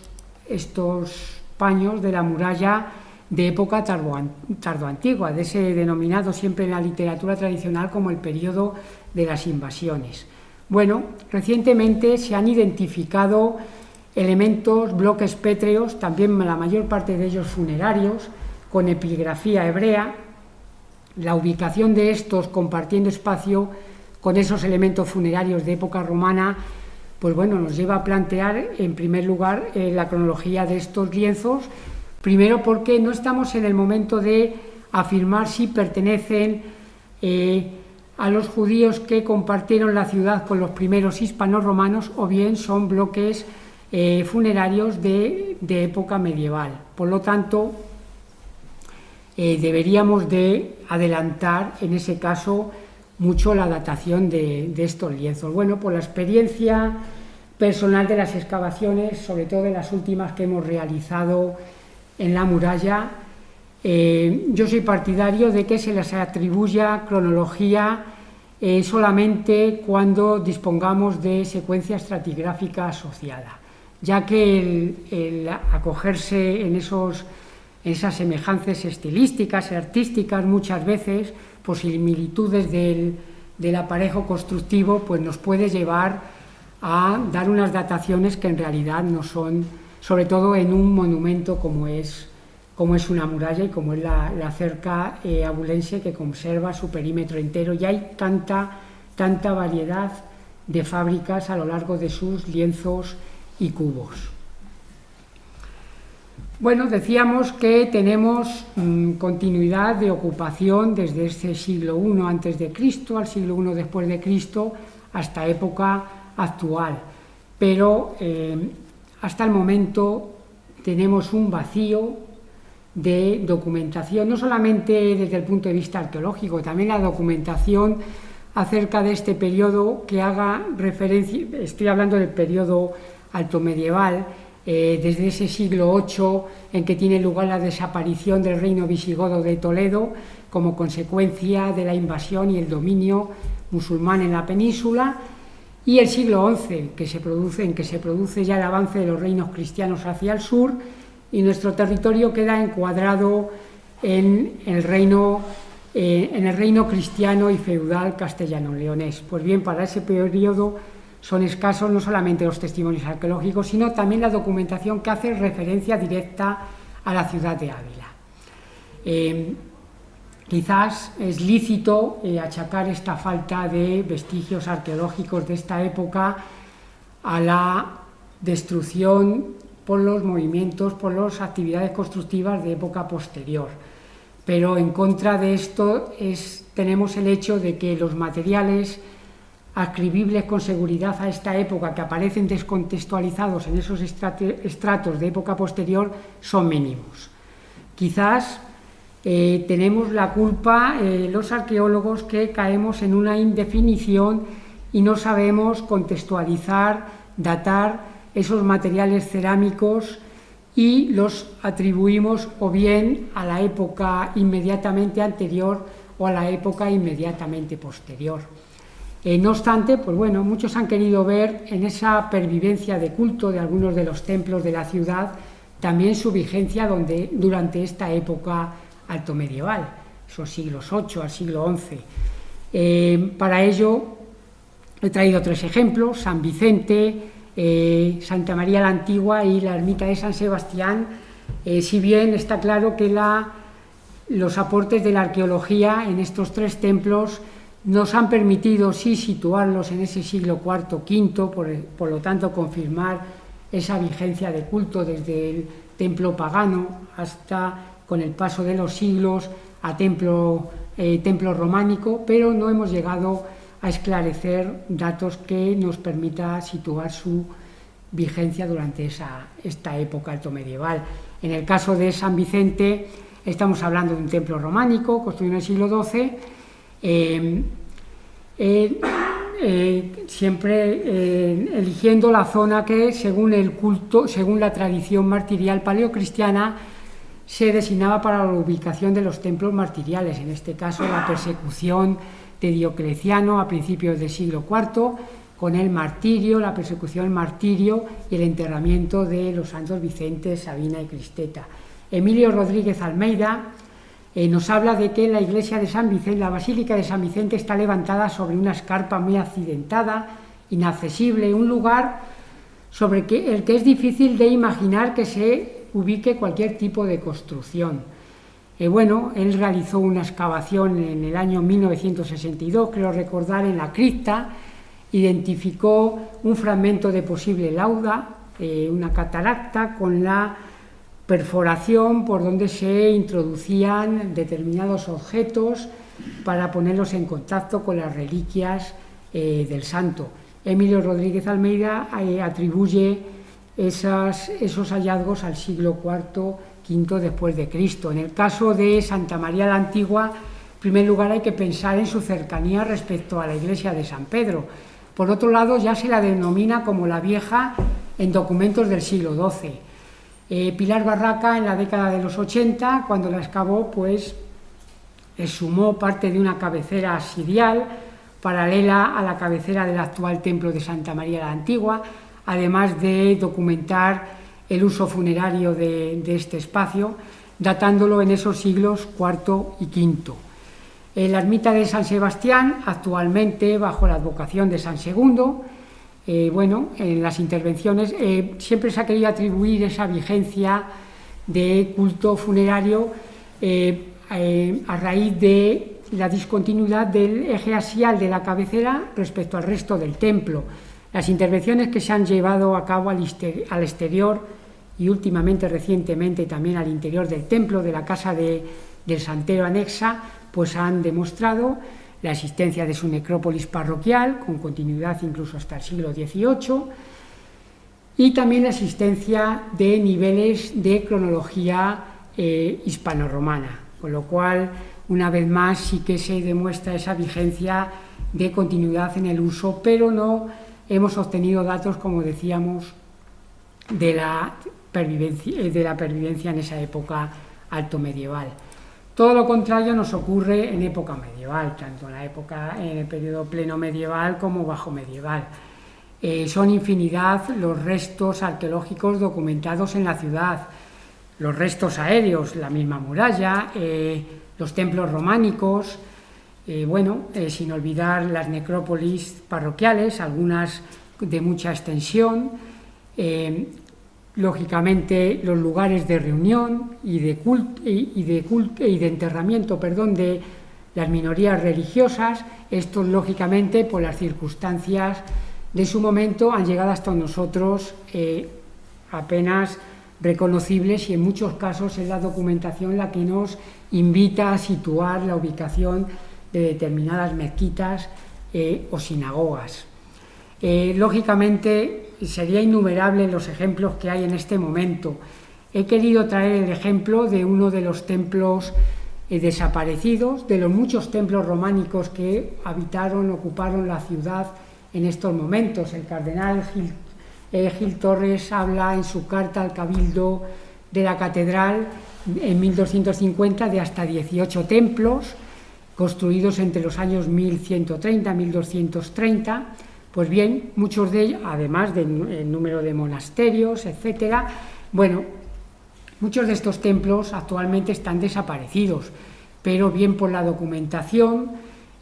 paños de la muralla de época tardoantigua, de ese denominado siempre en la literatura tradicional como el periodo de las invasiones. Bueno, recientemente se han identificado elementos, bloques pétreos, también la mayor parte de ellos funerarios, con epigrafía hebrea. La ubicación de estos compartiendo espacio con esos elementos funerarios de época romana, pues bueno, nos lleva a plantear en primer lugar la cronología de estos lienzos, primero porque no estamos en el momento de afirmar si pertenecen a los judíos que compartieron la ciudad con los primeros hispano-romanos o bien son bloques funerarios de época medieval. Por lo tanto, deberíamos de adelantar en ese caso mucho la datación de estos lienzos. Bueno, por la experiencia personal de las excavaciones, sobre todo de las últimas que hemos realizado en la muralla, yo soy partidario de que se les atribuya cronología solamente cuando dispongamos de secuencia estratigráfica asociada, ya que el acogerse en esas semejanzas estilísticas y artísticas muchas veces, por similitudes del aparejo constructivo, pues nos puede llevar a dar unas dataciones que en realidad no son, sobre todo en un monumento como es una muralla y como es la cerca abulense, que conserva su perímetro entero, y hay tanta variedad de fábricas a lo largo de sus lienzos y cubos. Bueno, decíamos que tenemos continuidad de ocupación desde este siglo I a.C. al siglo I después de Cristo hasta época actual, pero hasta el momento tenemos un vacío de documentación, no solamente desde el punto de vista arqueológico, también la documentación acerca de este periodo que haga referencia, estoy hablando del periodo altomedieval, desde ese siglo VIII en que tiene lugar la desaparición del reino visigodo de Toledo como consecuencia de la invasión y el dominio musulmán en la península, y el siglo XI, en que se produce ya el avance de los reinos cristianos hacia el sur, y nuestro territorio queda encuadrado en el reino cristiano y feudal castellano-leonés. Pues bien, para ese periodo son escasos no solamente los testimonios arqueológicos, sino también la documentación que hace referencia directa a la ciudad de Ávila. Quizás es lícito achacar esta falta de vestigios arqueológicos de esta época a la destrucción por los movimientos, por las actividades constructivas de época posterior. Pero en contra de esto tenemos el hecho de que los materiales adscribibles con seguridad a esta época, que aparecen descontextualizados en esos estratos de época posterior, son mínimos. Quizás tenemos la culpa los arqueólogos, que caemos en una indefinición y no sabemos contextualizar, datar esos materiales cerámicos, y los atribuimos o bien a la época inmediatamente anterior o a la época inmediatamente posterior. No obstante, pues bueno, muchos han querido ver en esa pervivencia de culto de algunos de los templos de la ciudad también su vigencia durante esta época altomedieval, esos siglos VIII al siglo XI. Para ello he traído 3 ejemplos: San Vicente, Santa María la Antigua y la ermita de San Sebastián, si bien está claro que los aportes de la arqueología en estos 3 templos nos han permitido sí situarlos en ese siglo IV-V, por lo tanto confirmar esa vigencia de culto desde el templo pagano hasta, con el paso de los siglos, a templo románico, pero no hemos llegado a esclarecer datos que nos permita situar su vigencia durante esta época altomedieval. En el caso de San Vicente estamos hablando de un templo románico construido en el siglo XII, siempre eligiendo la zona que, según la tradición martirial paleocristiana, se designaba para la ubicación de los templos martiriales, en este caso la persecución de Diocleciano a principios del siglo IV, con el martirio, la persecución, el martirio y el enterramiento de los santos Vicente, Sabina y Cristeta. Emilio Rodríguez Almeida nos habla de que la iglesia de San Vicente, la basílica de San Vicente, está levantada sobre una escarpa muy accidentada, inaccesible, un lugar sobre el que es difícil de imaginar que se ubique cualquier tipo de construcción. Bueno, él realizó una excavación en el año 1962, creo recordar, en la cripta, identificó un fragmento de posible lauda, una cataracta, con la perforación por donde se introducían determinados objetos para ponerlos en contacto con las reliquias del santo. Emilio Rodríguez Almeida atribuye esos hallazgos al siglo IV después de Cristo. En el caso de Santa María la Antigua, en primer lugar hay que pensar en su cercanía respecto a la iglesia de San Pedro. Por otro lado, ya se la denomina como la Vieja en documentos del siglo XII. Pilar Barraca, en la década de los 80, cuando la excavó, pues exhumó parte de una cabecera absidial paralela a la cabecera del actual templo de Santa María la Antigua, además de documentar el uso funerario de este espacio, datándolo en esos siglos IV y V. La ermita de San Sebastián, actualmente bajo la advocación de San Segundo, en las intervenciones siempre se ha querido atribuir esa vigencia de culto funerario a raíz de la discontinuidad del eje axial de la cabecera respecto al resto del templo. Las intervenciones que se han llevado a cabo al exterior y últimamente, recientemente, también al interior del templo, de la casa del santero anexa, pues han demostrado la existencia de su necrópolis parroquial, con continuidad incluso hasta el siglo XVIII, y también la existencia de niveles de cronología hispano-romana, con lo cual, una vez más, sí que se demuestra esa vigencia de continuidad en el uso, pero no hemos obtenido datos, como decíamos, de la pervivencia en esa época altomedieval. Todo lo contrario nos ocurre en época medieval, tanto en el periodo pleno medieval como bajo medieval. Son infinidad los restos arqueológicos documentados en la ciudad, los restos aéreos, la misma muralla, los templos románicos, sin olvidar las necrópolis parroquiales, algunas de mucha extensión, lógicamente los lugares de reunión y de enterramiento de las minorías religiosas. Estos, lógicamente, por las circunstancias de su momento, han llegado hasta nosotros apenas reconocibles, y en muchos casos es la documentación la que nos invita a situar la ubicación de determinadas mezquitas o sinagogas. Lógicamente sería innumerables los ejemplos que hay en este momento. He querido traer el ejemplo de uno de los templos desaparecidos, de los muchos templos románicos que ocuparon la ciudad en estos momentos. El cardenal Gil Torres habla en su carta al Cabildo de la Catedral en 1250 de hasta 18 templos construidos entre los años 1130 y 1230. Pues bien, muchos de ellos, además del número de monasterios, etcétera, muchos de estos templos actualmente están desaparecidos, pero bien por la documentación,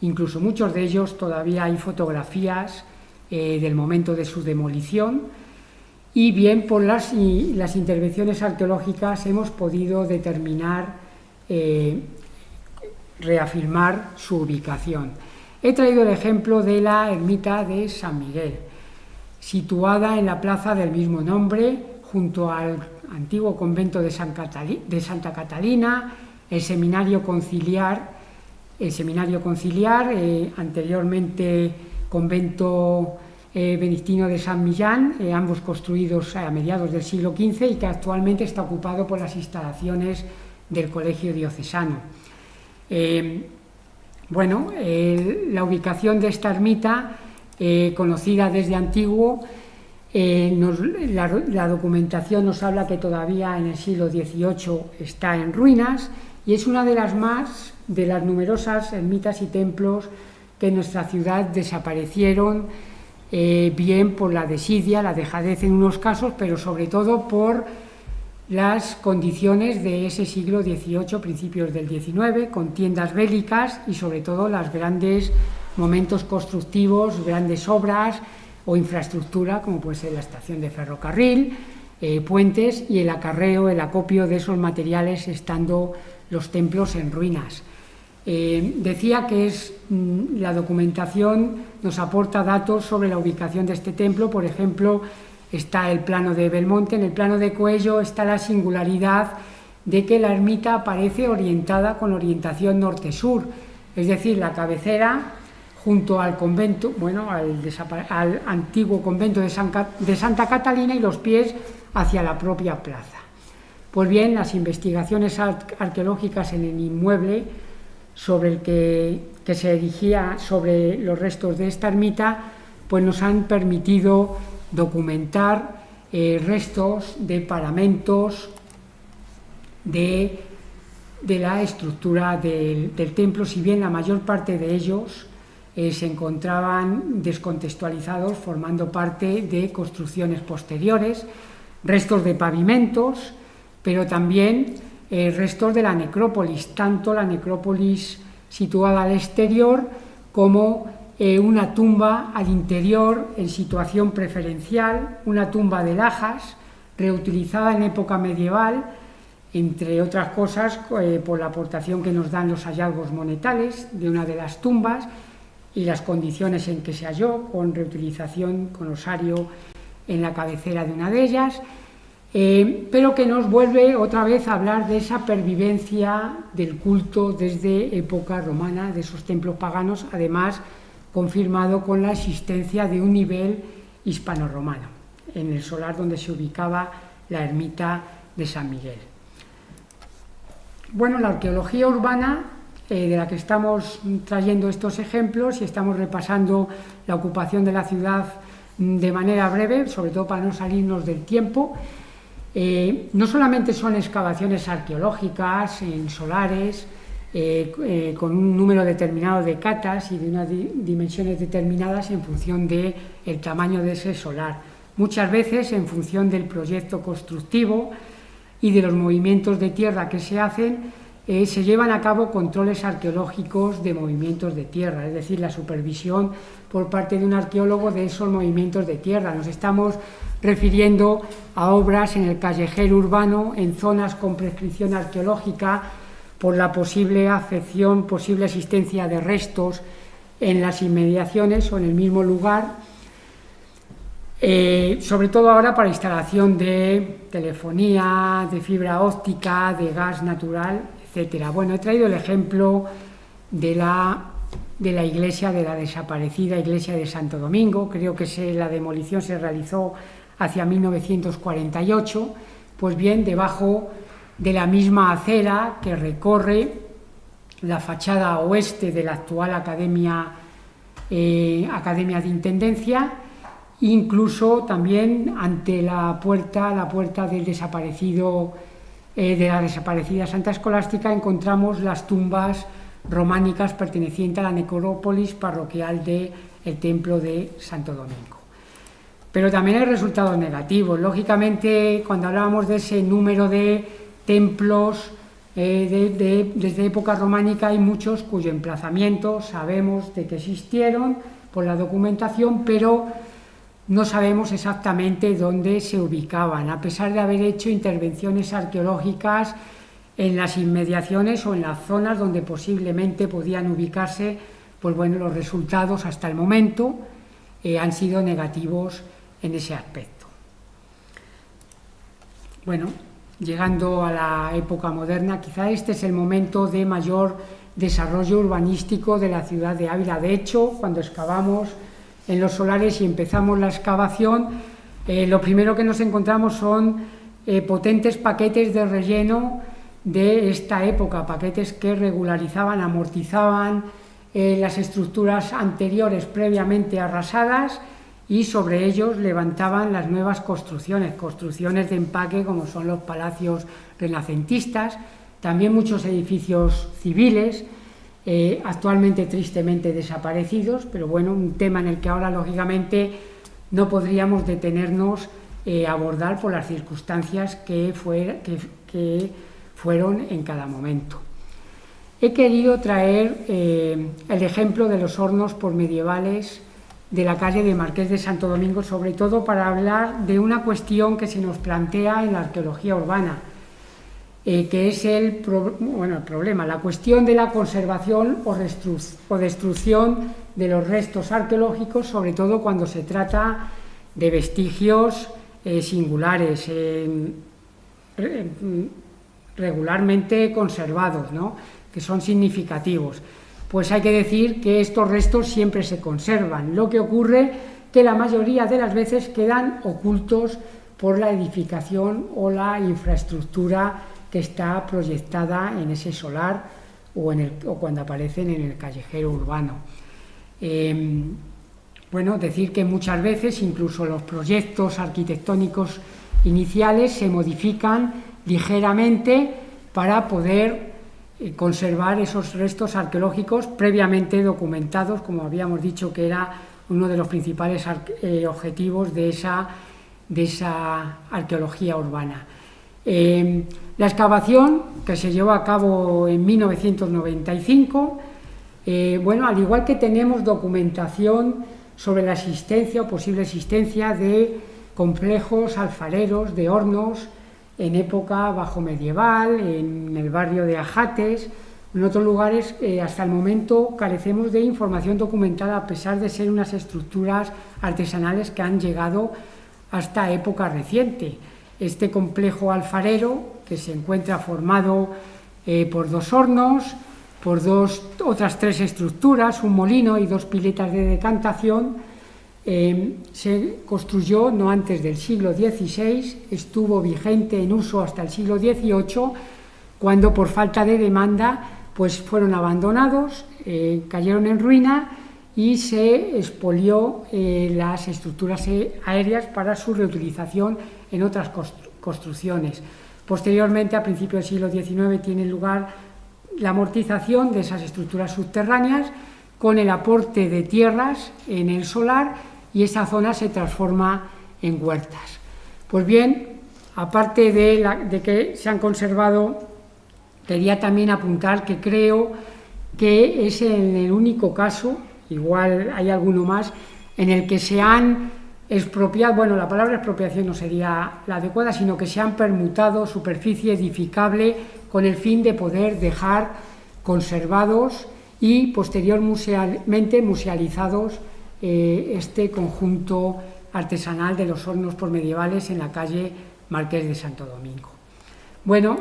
incluso muchos de ellos todavía hay fotografías del momento de su demolición, y bien por las intervenciones arqueológicas hemos podido determinar, reafirmar su ubicación. He traído el ejemplo de la ermita de San Miguel, situada en la plaza del mismo nombre, junto al antiguo convento de Santa Catalina, el seminario conciliar, anteriormente convento benedictino de San Millán, ambos construidos a mediados del siglo XV y que actualmente está ocupado por las instalaciones del Colegio Diocesano. La ubicación de esta ermita, conocida desde antiguo, la documentación nos habla que todavía en el siglo XVIII está en ruinas, y es una de las numerosas ermitas y templos que en nuestra ciudad desaparecieron, bien por la desidia, la dejadez en unos casos, pero sobre todo por las condiciones de ese siglo XVIII, principios del XIX, contiendas bélicas y sobre todo los grandes momentos constructivos, grandes obras o infraestructura, como puede ser la estación de ferrocarril, puentes y el acopio de esos materiales estando los templos en ruinas. Decía que la documentación nos aporta datos sobre la ubicación de este templo. Por ejemplo, está el plano de Belmonte. En el plano de Coello está la singularidad de que la ermita aparece orientada con orientación norte-sur, es decir, la cabecera junto al convento, al antiguo convento de Santa Catalina, y los pies hacia la propia plaza. Pues bien, las investigaciones arqueológicas en el inmueble sobre el que se erigía sobre los restos de esta ermita, pues nos han permitido documentar restos de paramentos de la estructura del templo, si bien la mayor parte de ellos se encontraban descontextualizados, formando parte de construcciones posteriores, restos de pavimentos, pero también restos de la necrópolis, tanto la necrópolis situada al exterior como una tumba al interior en situación preferencial, una tumba de lajas reutilizada en época medieval, entre otras cosas por la aportación que nos dan los hallazgos monetales de una de las tumbas y las condiciones en que se halló, con reutilización con osario en la cabecera de una de ellas, pero que nos vuelve otra vez a hablar de esa pervivencia del culto desde época romana, de esos templos paganos, además confirmado con la existencia de un nivel hispano-romano en el solar donde se ubicaba la ermita de San Miguel. La arqueología urbana, de la que estamos trayendo estos ejemplos y estamos repasando la ocupación de la ciudad de manera breve, sobre todo para no salirnos del tiempo, no solamente son excavaciones arqueológicas en solares, con un número determinado de catas y de unas dimensiones determinadas en función del tamaño de ese solar. Muchas veces en función del proyecto constructivo y de los movimientos de tierra que se hacen, se llevan a cabo controles arqueológicos de movimientos de tierra, es decir, la supervisión por parte de un arqueólogo de esos movimientos de tierra. Nos estamos refiriendo a obras en el callejero urbano, en zonas con prescripción arqueológica, por la posible afección, posible existencia de restos en las inmediaciones o en el mismo lugar, sobre todo ahora para instalación de telefonía, de fibra óptica, de gas natural, etcétera. Bueno, he traído el ejemplo de la iglesia, de la desaparecida iglesia de Santo Domingo. Creo que la demolición se realizó hacia 1948, pues bien, debajo de la misma acera que recorre la fachada oeste de la actual Academia de Intendencia, incluso también ante la puerta del desaparecido, de la desaparecida Santa Escolástica, encontramos las tumbas románicas pertenecientes a la necrópolis parroquial del Templo de Santo Domingo. Pero también hay resultados negativos. Lógicamente, cuando hablábamos de ese número de templos desde época románica, hay muchos cuyo emplazamiento sabemos de que existieron por la documentación, pero no sabemos exactamente dónde se ubicaban, a pesar de haber hecho intervenciones arqueológicas en las inmediaciones o en las zonas donde posiblemente podían ubicarse. Pues bueno, los resultados hasta el momento han sido negativos en ese aspecto. Bueno, llegando a la época moderna, quizá este es el momento de mayor desarrollo urbanístico de la ciudad de Ávila. De hecho, cuando excavamos en los solares y empezamos la excavación, lo primero que nos encontramos son potentes paquetes de relleno de esta época, paquetes que regularizaban, amortizaban las estructuras anteriores previamente arrasadas, y sobre ellos levantaban las nuevas construcciones de empaque, como son los palacios renacentistas, también muchos edificios civiles, actualmente tristemente desaparecidos, pero bueno, un tema en el que ahora lógicamente no podríamos detenernos a abordar por las circunstancias que fueron en cada momento. He querido traer el ejemplo de los hornos posmedievales de la calle de Marqués de Santo Domingo, sobre todo para hablar de una cuestión que se nos plantea en la arqueología urbana, que es el problema, la cuestión de la conservación o destrucción de los restos arqueológicos, sobre todo cuando se trata de vestigios singulares, regularmente conservados, ¿no?, que son significativos. Pues hay que decir que estos restos siempre se conservan. Lo que ocurre que la mayoría de las veces quedan ocultos por la edificación o la infraestructura que está proyectada en ese solar o cuando aparecen en el callejero urbano. Bueno, decir que muchas veces incluso los proyectos arquitectónicos iniciales se modifican ligeramente para poder conservar esos restos arqueológicos previamente documentados, como habíamos dicho que era uno de los principales objetivos de esa arqueología urbana. La excavación, que se llevó a cabo en 1995, bueno, al igual que tenemos documentación sobre la existencia o posible existencia de complejos alfareros, de hornos, en época bajomedieval, en el barrio de Ajates, en otros lugares, hasta el momento carecemos de información documentada, a pesar de ser unas estructuras artesanales que han llegado hasta época reciente. Este complejo alfarero, que se encuentra formado por dos hornos, por otras tres estructuras, un molino y dos piletas de decantación, se construyó no antes del siglo XVI, estuvo vigente en uso hasta el siglo XVIII, cuando por falta de demanda pues fueron abandonados, cayeron en ruina y se expolió las estructuras aéreas para su reutilización en otras construcciones. Posteriormente, a principios del siglo XIX, tiene lugar la amortización de esas estructuras subterráneas con el aporte de tierras en el solar, y esa zona se transforma en huertas. Pues bien, aparte de que se han conservado, quería también apuntar que creo que es en el único caso, igual hay alguno más, en el que se han expropiado, bueno, la palabra expropiación no sería la adecuada, sino que se han permutado superficie edificable con el fin de poder dejar conservados y posteriormente musealizados este conjunto artesanal de los hornos posmedievales en la calle Marqués de Santo Domingo. Bueno,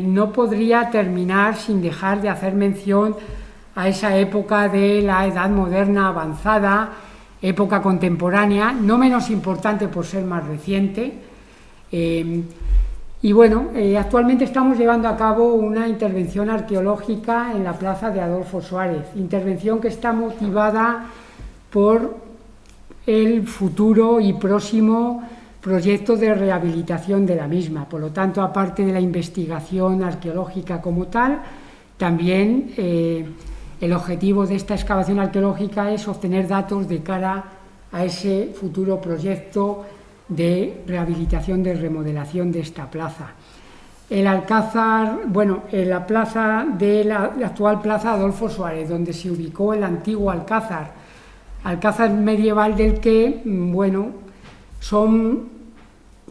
no podría terminar sin dejar de hacer mención a esa época de la Edad Moderna avanzada, época contemporánea, no menos importante por ser más reciente. Y bueno, actualmente estamos llevando a cabo una intervención arqueológica en la plaza de Adolfo Suárez, intervención que está motivada por el futuro y próximo proyecto de rehabilitación de la misma. Por lo tanto, aparte de la investigación arqueológica como tal, también el objetivo de esta excavación arqueológica es obtener datos de cara a ese futuro proyecto de rehabilitación, de remodelación de esta plaza. El Alcázar, bueno, en la plaza de la actual plaza Adolfo Suárez, donde se ubicó el antiguo Alcázar medieval, del que, bueno, son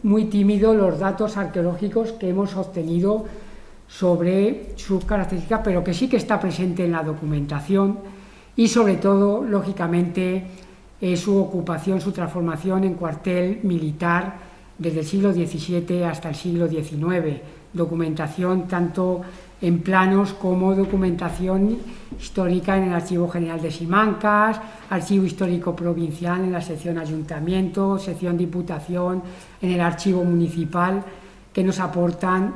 muy tímidos los datos arqueológicos que hemos obtenido sobre sus características, pero que sí que está presente en la documentación, y sobre todo, lógicamente, su ocupación, su transformación en cuartel militar desde el siglo XVII hasta el siglo XIX, documentación tanto en planos como documentación histórica en el Archivo General de Simancas, Archivo Histórico Provincial en la sección Ayuntamiento, sección Diputación, en el Archivo Municipal, que nos aportan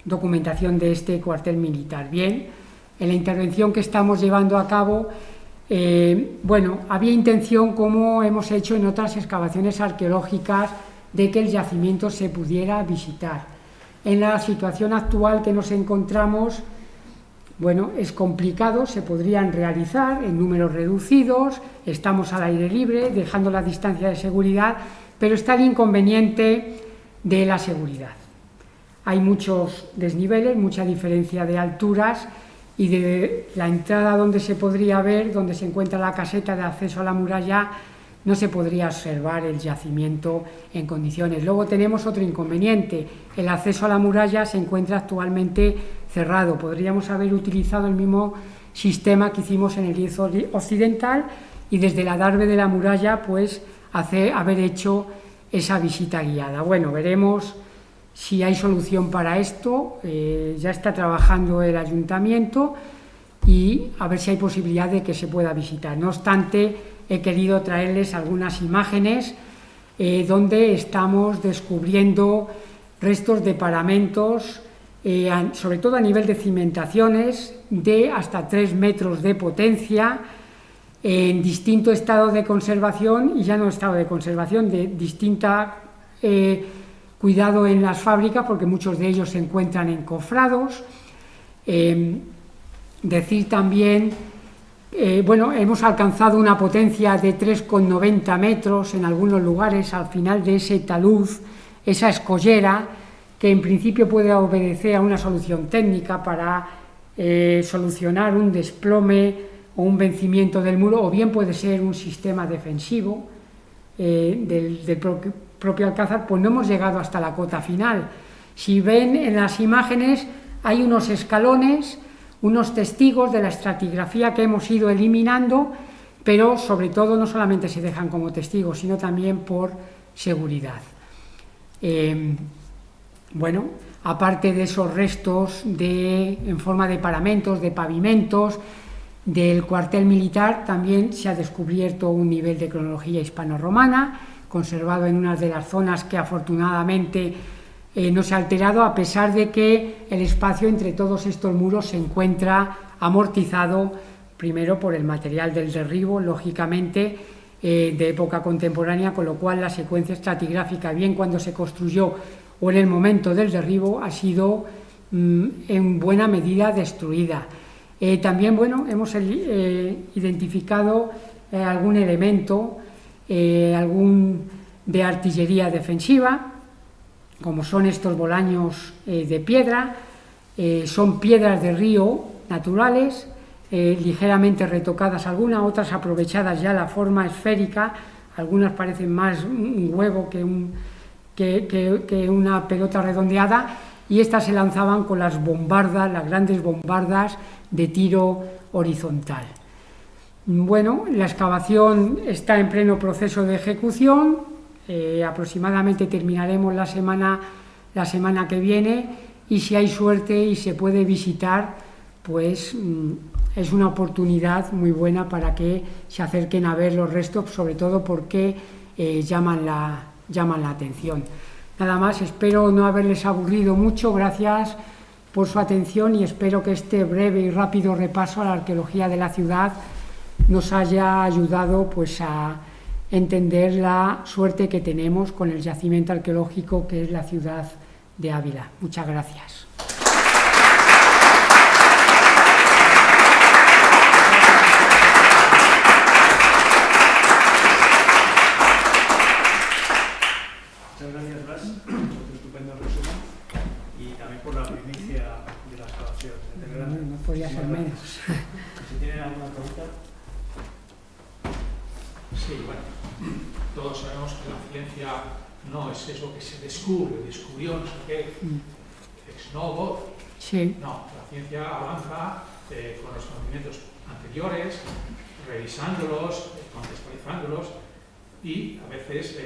documentación de este cuartel militar. Bien, en la intervención que estamos llevando a cabo, bueno, había intención, como hemos hecho en otras excavaciones arqueológicas, de que el yacimiento se pudiera visitar. En la situación actual que nos encontramos, bueno, es complicado, se podrían realizar en números reducidos, estamos al aire libre, dejando la distancia de seguridad, pero está el inconveniente de la seguridad. Hay muchos desniveles, mucha diferencia de alturas, y de la entrada donde se podría ver, donde se encuentra la caseta de acceso a la muralla, no se podría observar el yacimiento en condiciones. Luego tenemos otro inconveniente: el acceso a la muralla se encuentra actualmente cerrado. Podríamos haber utilizado el mismo sistema que hicimos en el lienzo occidental y desde el adarve de la muralla, pues, haber hecho esa visita guiada. Bueno, veremos si hay solución para esto. Ya está trabajando el ayuntamiento, y a ver si hay posibilidad de que se pueda visitar. No obstante, he querido traerles algunas imágenes donde estamos descubriendo restos de paramentos, sobre todo a nivel de cimentaciones, de hasta 3 metros de potencia, en distinto estado de conservación, y ya no estado de conservación, de distinta cuidado en las fábricas, porque muchos de ellos se encuentran encofrados. Decir también, bueno, hemos alcanzado una potencia de 3,90 metros en algunos lugares al final de ese talud, esa escollera, que en principio puede obedecer a una solución técnica para solucionar un desplome o un vencimiento del muro, o bien puede ser un sistema defensivo del propio Alcázar. Pues no hemos llegado hasta la cota final. Si ven en las imágenes, hay unos escalones, unos testigos de la estratigrafía que hemos ido eliminando, pero sobre todo no solamente se dejan como testigos, sino también por seguridad. Bueno, aparte de esos restos en forma de paramentos, de pavimentos del cuartel militar, también se ha descubierto un nivel de cronología hispano-romana, conservado en una de las zonas que afortunadamente no se ha alterado, a pesar de que el espacio entre todos estos muros se encuentra amortizado, primero por el material del derribo, lógicamente, de época contemporánea, con lo cual la secuencia estratigráfica, bien cuando se construyó o en el momento del derribo, ha sido en buena medida destruida. También, bueno, hemos identificado algún elemento, de artillería defensiva, como son estos bolaños de piedra, son piedras de río naturales, ligeramente retocadas algunas, otras aprovechadas ya la forma esférica, algunas parecen más un huevo que una pelota redondeada, y estas se lanzaban con las bombardas, las grandes bombardas de tiro horizontal. Bueno, la excavación está en pleno proceso de ejecución, aproximadamente terminaremos la semana que viene, y si hay suerte y se puede visitar, pues es una oportunidad muy buena para que se acerquen a ver los restos, sobre todo porque llaman la atención. Nada más, espero no haberles aburrido mucho, gracias por su atención, y espero que este breve y rápido repaso a la arqueología de la ciudad nos haya ayudado pues a entender la suerte que tenemos con el yacimiento arqueológico que es la ciudad de Ávila. Muchas gracias. Muchas gracias, Blas, por tu estupendo resumen y también por la primicia de la excavación. No podía ser menos. Si tienen alguna pregunta. Sí, bueno, todos sabemos que la ciencia no es eso que se descubrió, no sé qué, ex novo. Sí. No, la ciencia avanza con los conocimientos anteriores, revisándolos, contextualizándolos, y a veces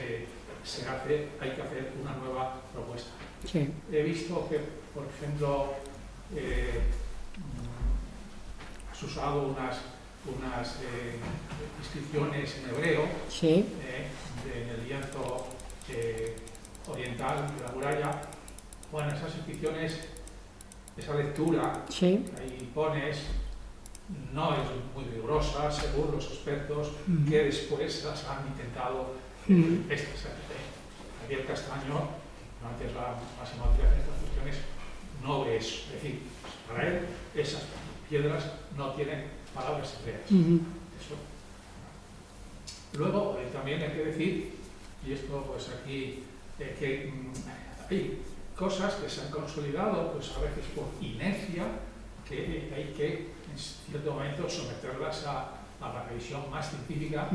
hay que hacer una nueva propuesta. Sí. He visto que, por ejemplo, has usado unas inscripciones en hebreo, Sí. En el lienzo oriental de la muralla. Bueno, esas inscripciones, esa lectura, Sí. ahí pones, no es muy rigurosa, según los expertos que después las han intentado Javier Castaño, antes la máxima autoridad de estas cuestiones, no ve eso. Es decir, para él esas piedras no tienen palabras hebreas. Eso. Luego, también hay que decir, y esto pues aquí, que hay cosas que se han consolidado, pues a veces por inercia, que hay que en cierto momento someterlas a la revisión más científica,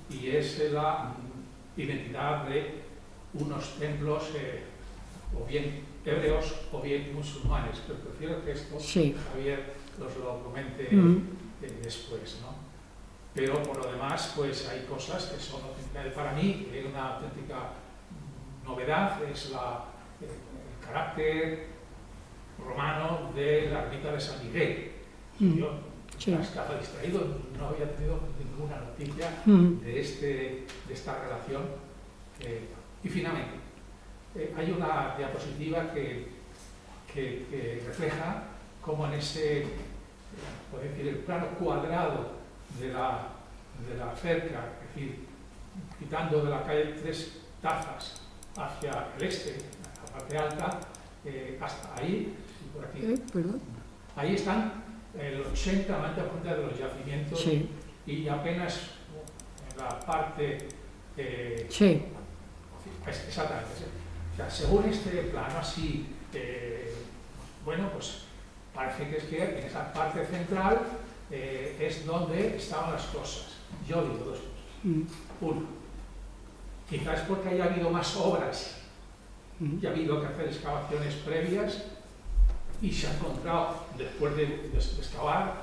y es la identidad de unos templos o bien hebreos o bien musulmanes, pero prefiero que esto Javier os lo comente después, ¿no? Pero por lo demás, pues hay cosas que son auténticas. Para mí, una auténtica novedad es el carácter romano de la ermita de San Miguel. Yo estaba distraído, no había tenido ninguna noticia de esta relación. Y finalmente, hay una diapositiva que refleja cómo en ese, puede decir, el plano cuadrado de la cerca, es decir, quitando de la calle Tres Tazas hacia el este, la parte alta, hasta ahí, por aquí, ahí están el 80-90% de los yacimientos, y apenas en la parte exactamente. O sea, según este plano así, bueno, pues parece que es que en esa parte central es donde estaban las cosas. Yo digo dos cosas. Uno, quizás porque haya habido más obras y ha habido que hacer excavaciones previas y se ha encontrado después de excavar.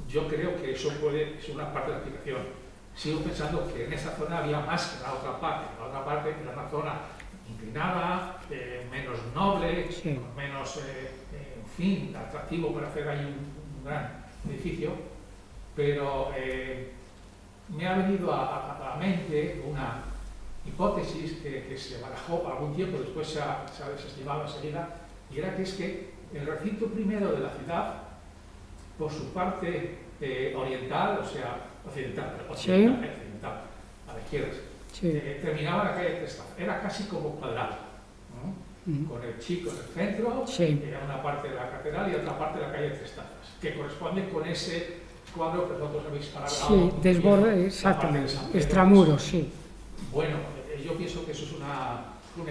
Yo creo que eso puede ser una parte de la explicación. Sigo pensando que en esa zona había más que en la otra parte. La otra parte era una zona inclinada, menos noble, menos, en fin, atractivo para hacer ahí un gran edificio. Pero me ha venido a la mente una hipótesis que se barajó algún tiempo, después se ha desestimado enseguida, y era que es que el recinto primero de la ciudad, por su parte oriental, o sea, occidental, a la izquierda, terminaba en la calle Testa, era casi como cuadrado, ¿no? con el chico en el centro, una parte de la catedral y otra parte de la calle Tres Tazas, que corresponde con ese cuadro que vosotros habéis parado. Sí, desborde, exactamente, extramuros, sí. Bueno, yo pienso que eso es una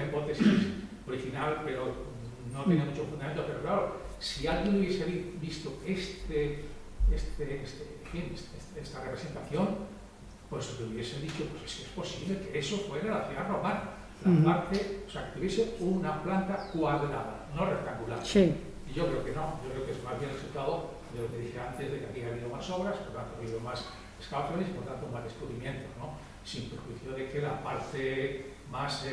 hipótesis original, pero no tiene mucho fundamento, pero claro, si alguien hubiese visto esta representación, pues le hubiese dicho, pues es que es posible que eso fuera la ciudad romana, la parte, o sea, que tuviese una planta cuadrada, no rectangular. Sí. Y yo creo que no, yo creo que es más bien el resultado de lo que dije antes, de que aquí ha habido más obras, por tanto ha habido más excavaciones y por tanto más descubrimientos, ¿no? Sin perjuicio de que la parte más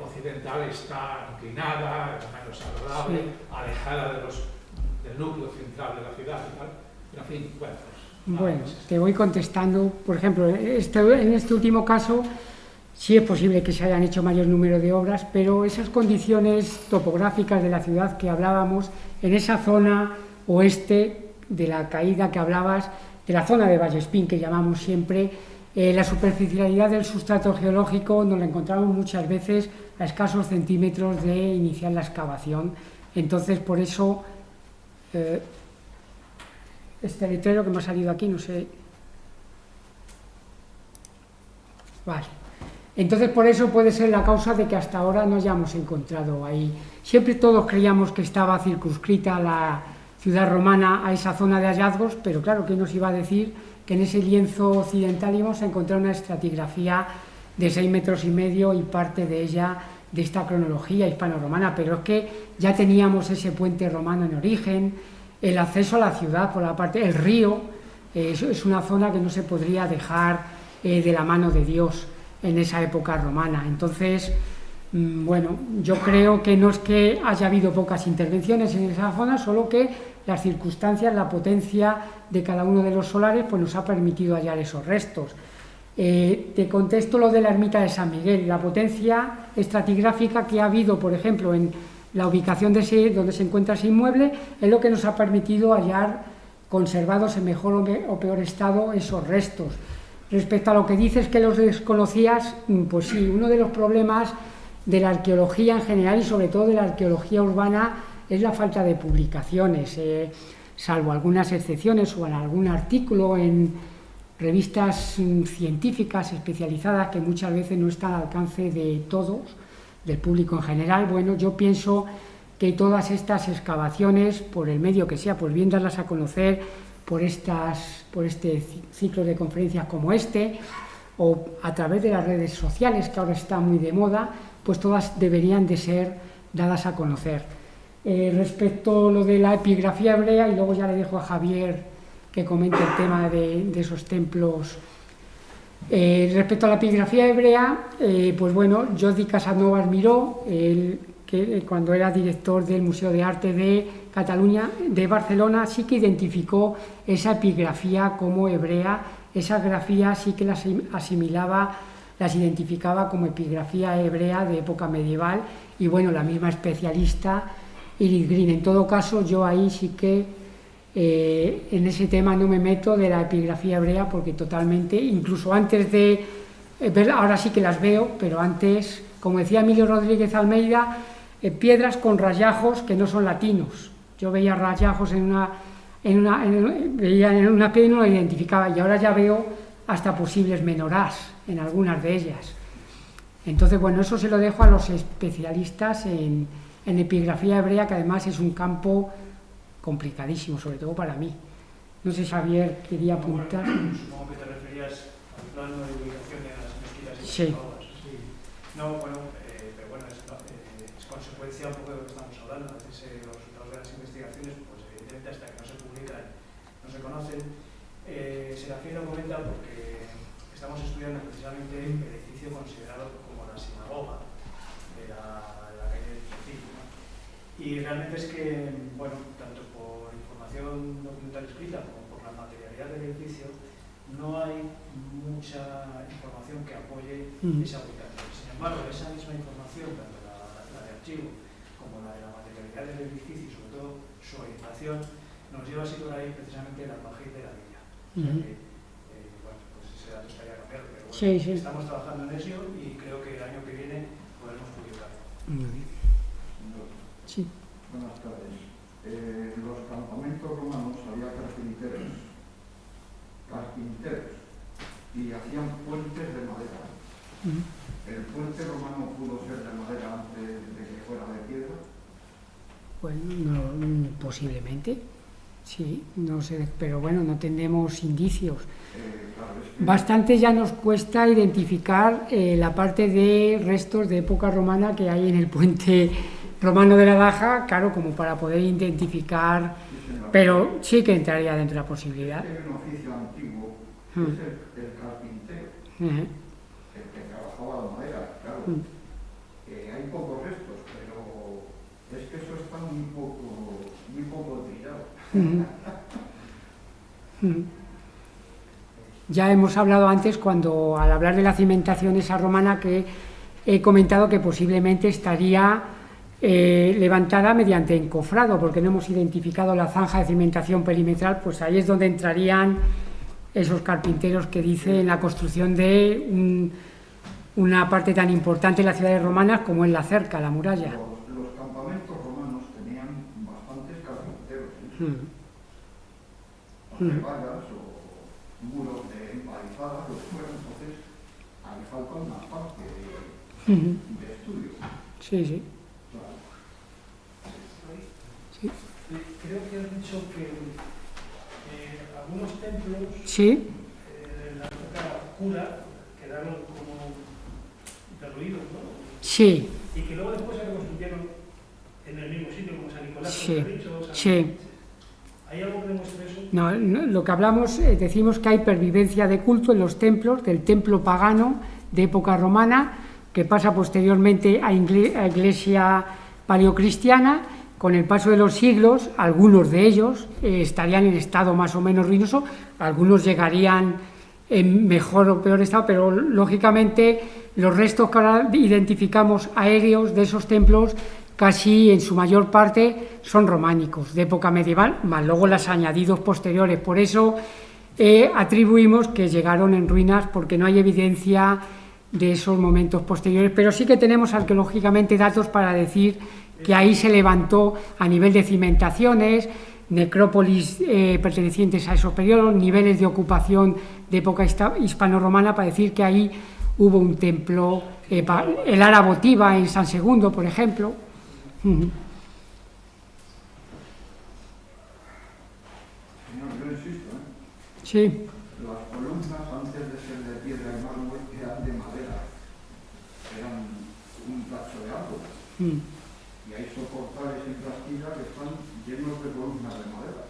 occidental está inclinada, menos agradable, alejada del núcleo central de la ciudad y tal. Pero en fin, bueno, pues, bueno, te voy contestando. Por ejemplo, en este último caso sí es posible que se hayan hecho mayor número de obras, pero esas condiciones topográficas de la ciudad que hablábamos, en esa zona oeste de la caída que hablabas, de la zona de Vallespín que llamamos siempre, la superficialidad del sustrato geológico nos la encontramos muchas veces a escasos centímetros de iniciar la excavación. Entonces, por eso, este letrero que me ha salido aquí, no sé. Vale. Entonces, por eso puede ser la causa de que hasta ahora no hayamos encontrado ahí. Siempre todos creíamos que estaba circunscrita la ciudad romana a esa zona de hallazgos, pero claro, ¿quién nos iba a decir que en ese lienzo occidental íbamos a encontrar una estratigrafía de 6,5 metros y parte de ella de esta cronología hispano-romana? Pero es que ya teníamos ese puente romano en origen, el acceso a la ciudad por la parte, el río, es una zona que no se podría dejar de la mano de Dios en esa época romana. Entonces, bueno, yo creo que no es que haya habido pocas intervenciones en esa zona, solo que las circunstancias, la potencia de cada uno de los solares, pues nos ha permitido hallar esos restos. Te contesto lo de la ermita de San Miguel. La potencia estratigráfica que ha habido, por ejemplo, en la ubicación de donde se encuentra ese inmueble, es lo que nos ha permitido hallar conservados en mejor o peor estado esos restos. Respecto a lo que dices que los desconocías, pues sí, uno de los problemas de la arqueología en general y sobre todo de la arqueología urbana es la falta de publicaciones, salvo algunas excepciones o en algún artículo en revistas científicas especializadas que muchas veces no están al alcance de todos, del público en general. Bueno, yo pienso que todas estas excavaciones, por el medio que sea, pues bien darlas a conocer por este ciclo de conferencias como este, o a través de las redes sociales, que ahora está muy de moda, pues todas deberían de ser dadas a conocer. Respecto a lo de la epigrafía hebrea, y luego ya le dejo a Javier que comente el tema de esos templos. Respecto a la epigrafía hebrea, pues bueno, Jordi Casanovas Miró, que cuando era director del Museo de Arte de Cataluña, de Barcelona, sí que identificó esa epigrafía como hebrea. Esa grafía sí que las asimilaba, las identificaba como epigrafía hebrea de época medieval, y bueno, la misma especialista Iris Green. En todo caso, yo ahí sí que en ese tema no me meto de la epigrafía hebrea, porque totalmente, incluso antes de ver, ahora sí que las veo, pero antes, como decía Emilio Rodríguez Almeida, piedras con rayajos que no son latinos. Yo veía rayajos en una piedra y no la identificaba, y ahora ya veo hasta posibles menorás en algunas de ellas. Entonces, bueno, eso se lo dejo a los especialistas en epigrafía hebrea, que además es un campo complicadísimo, sobre todo para mí. No sé, Javier, quería apuntar. Bueno, supongo que te referías al plano de ubicación de las mezquitas y sí. Sí. No, bueno, pero bueno, es consecuencia un poco de lo que estamos hablando. A veces los resultados de las investigaciones, pues evidentemente hasta que no se publican, no se conocen. Serafín lo comenta porque estamos estudiando precisamente el edificio considerado como la sinagoga de la calle del Cecilio, ¿no? Y realmente es que, bueno, tanto por información documental escrita como por la materialidad del edificio, no hay mucha información que apoye esa ubicación. Sin embargo, esa misma información, tanto la de archivo como la de la materialidad del edificio y sobre todo su orientación, nos lleva a situar ahí precisamente el almajil de la villa. O sea que, bueno, pues ese dato estaría cambiado, pero bueno, sí. Estamos trabajando en ello y creo que el año que viene podremos publicarlo. Muy bien. Buenas tardes. En los campamentos romanos había carpinteros y hacían puentes de madera. ¿El puente romano pudo ser de madera antes de que fuera de piedra? Bueno, no, posiblemente, sí, no sé, pero bueno, no tenemos indicios. Claro, es que Bastante ya nos cuesta identificar la parte de restos de época romana que hay en el puente romano de la Daja, claro, como para poder identificar, pero sí que entraría dentro de la posibilidad. hay un oficio antiguo, que es el carpintero, el que trabajaba la madera, claro. Hay pocos restos, pero es que eso está muy poco tirado. Ya hemos hablado antes, cuando al hablar de la cimentación esa romana, que he comentado que posiblemente estaría levantada mediante encofrado, porque no hemos identificado la zanja de cimentación perimetral, pues ahí es donde entrarían esos carpinteros que dicen la construcción de una parte tan importante de las ciudades romanas como es la cerca, la muralla. Los campamentos romanos tenían bastantes carpinteros, hacer vallas o muros de empalizadas, lo que fuera. Entonces, ahí falta una parte de estudio. Sí, sí. Claro. Sí. Creo que has dicho que algunos templos Sí. en la época oscura quedaron como derruidos, ¿no? Sí, Y que luego después se reconstruyeron en el mismo sitio, como San Nicolás, Sí, como te he dicho. sí. ¿Hay algo que demuestre eso? No, lo que hablamos, decimos que hay pervivencia de culto en los templos, del templo pagano de época romana, que pasa posteriormente a iglesia paleocristiana. Con el paso de los siglos, algunos de ellos estarían en estado más o menos ruinoso, algunos llegarían en mejor o peor estado, pero lógicamente los restos que ahora identificamos aéreos de esos templos casi en su mayor parte son románicos, de época medieval, más luego los añadidos posteriores. Por eso atribuimos que llegaron en ruinas, porque no hay evidencia de esos momentos posteriores, pero sí que tenemos arqueológicamente datos para decir que ahí se levantó a nivel de cimentaciones, necrópolis pertenecientes a esos periodos, niveles de ocupación de época hispano-romana, para decir que ahí hubo un templo, el Ara Votiva en San Segundo, por ejemplo. Señor, yo insisto, Sí, las columnas antes de ser de piedra y mármol eran de madera, eran un tacho de árbol. Y hay soportales en Castilla que están llenos de columnas de madera.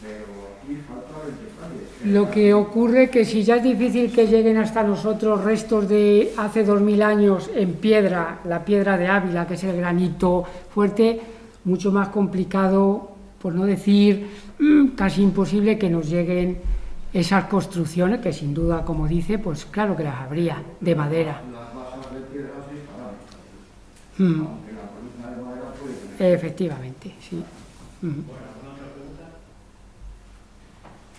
Pero aquí falta el detalle. lo que ocurre que si ya es difícil que lleguen hasta nosotros restos de hace 2000 años en piedra, la piedra de Ávila, que es el granito fuerte, mucho más complicado, por no decir casi imposible, que nos lleguen esas construcciones, que sin duda, como dice, pues claro que las habría, de madera. Las basas de piedra sí estarán, aunque la columna de madera puede tener. Efectivamente, sí. Bueno, ¿alguna otra pregunta?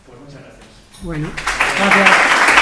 Pues muchas gracias. Bueno, gracias.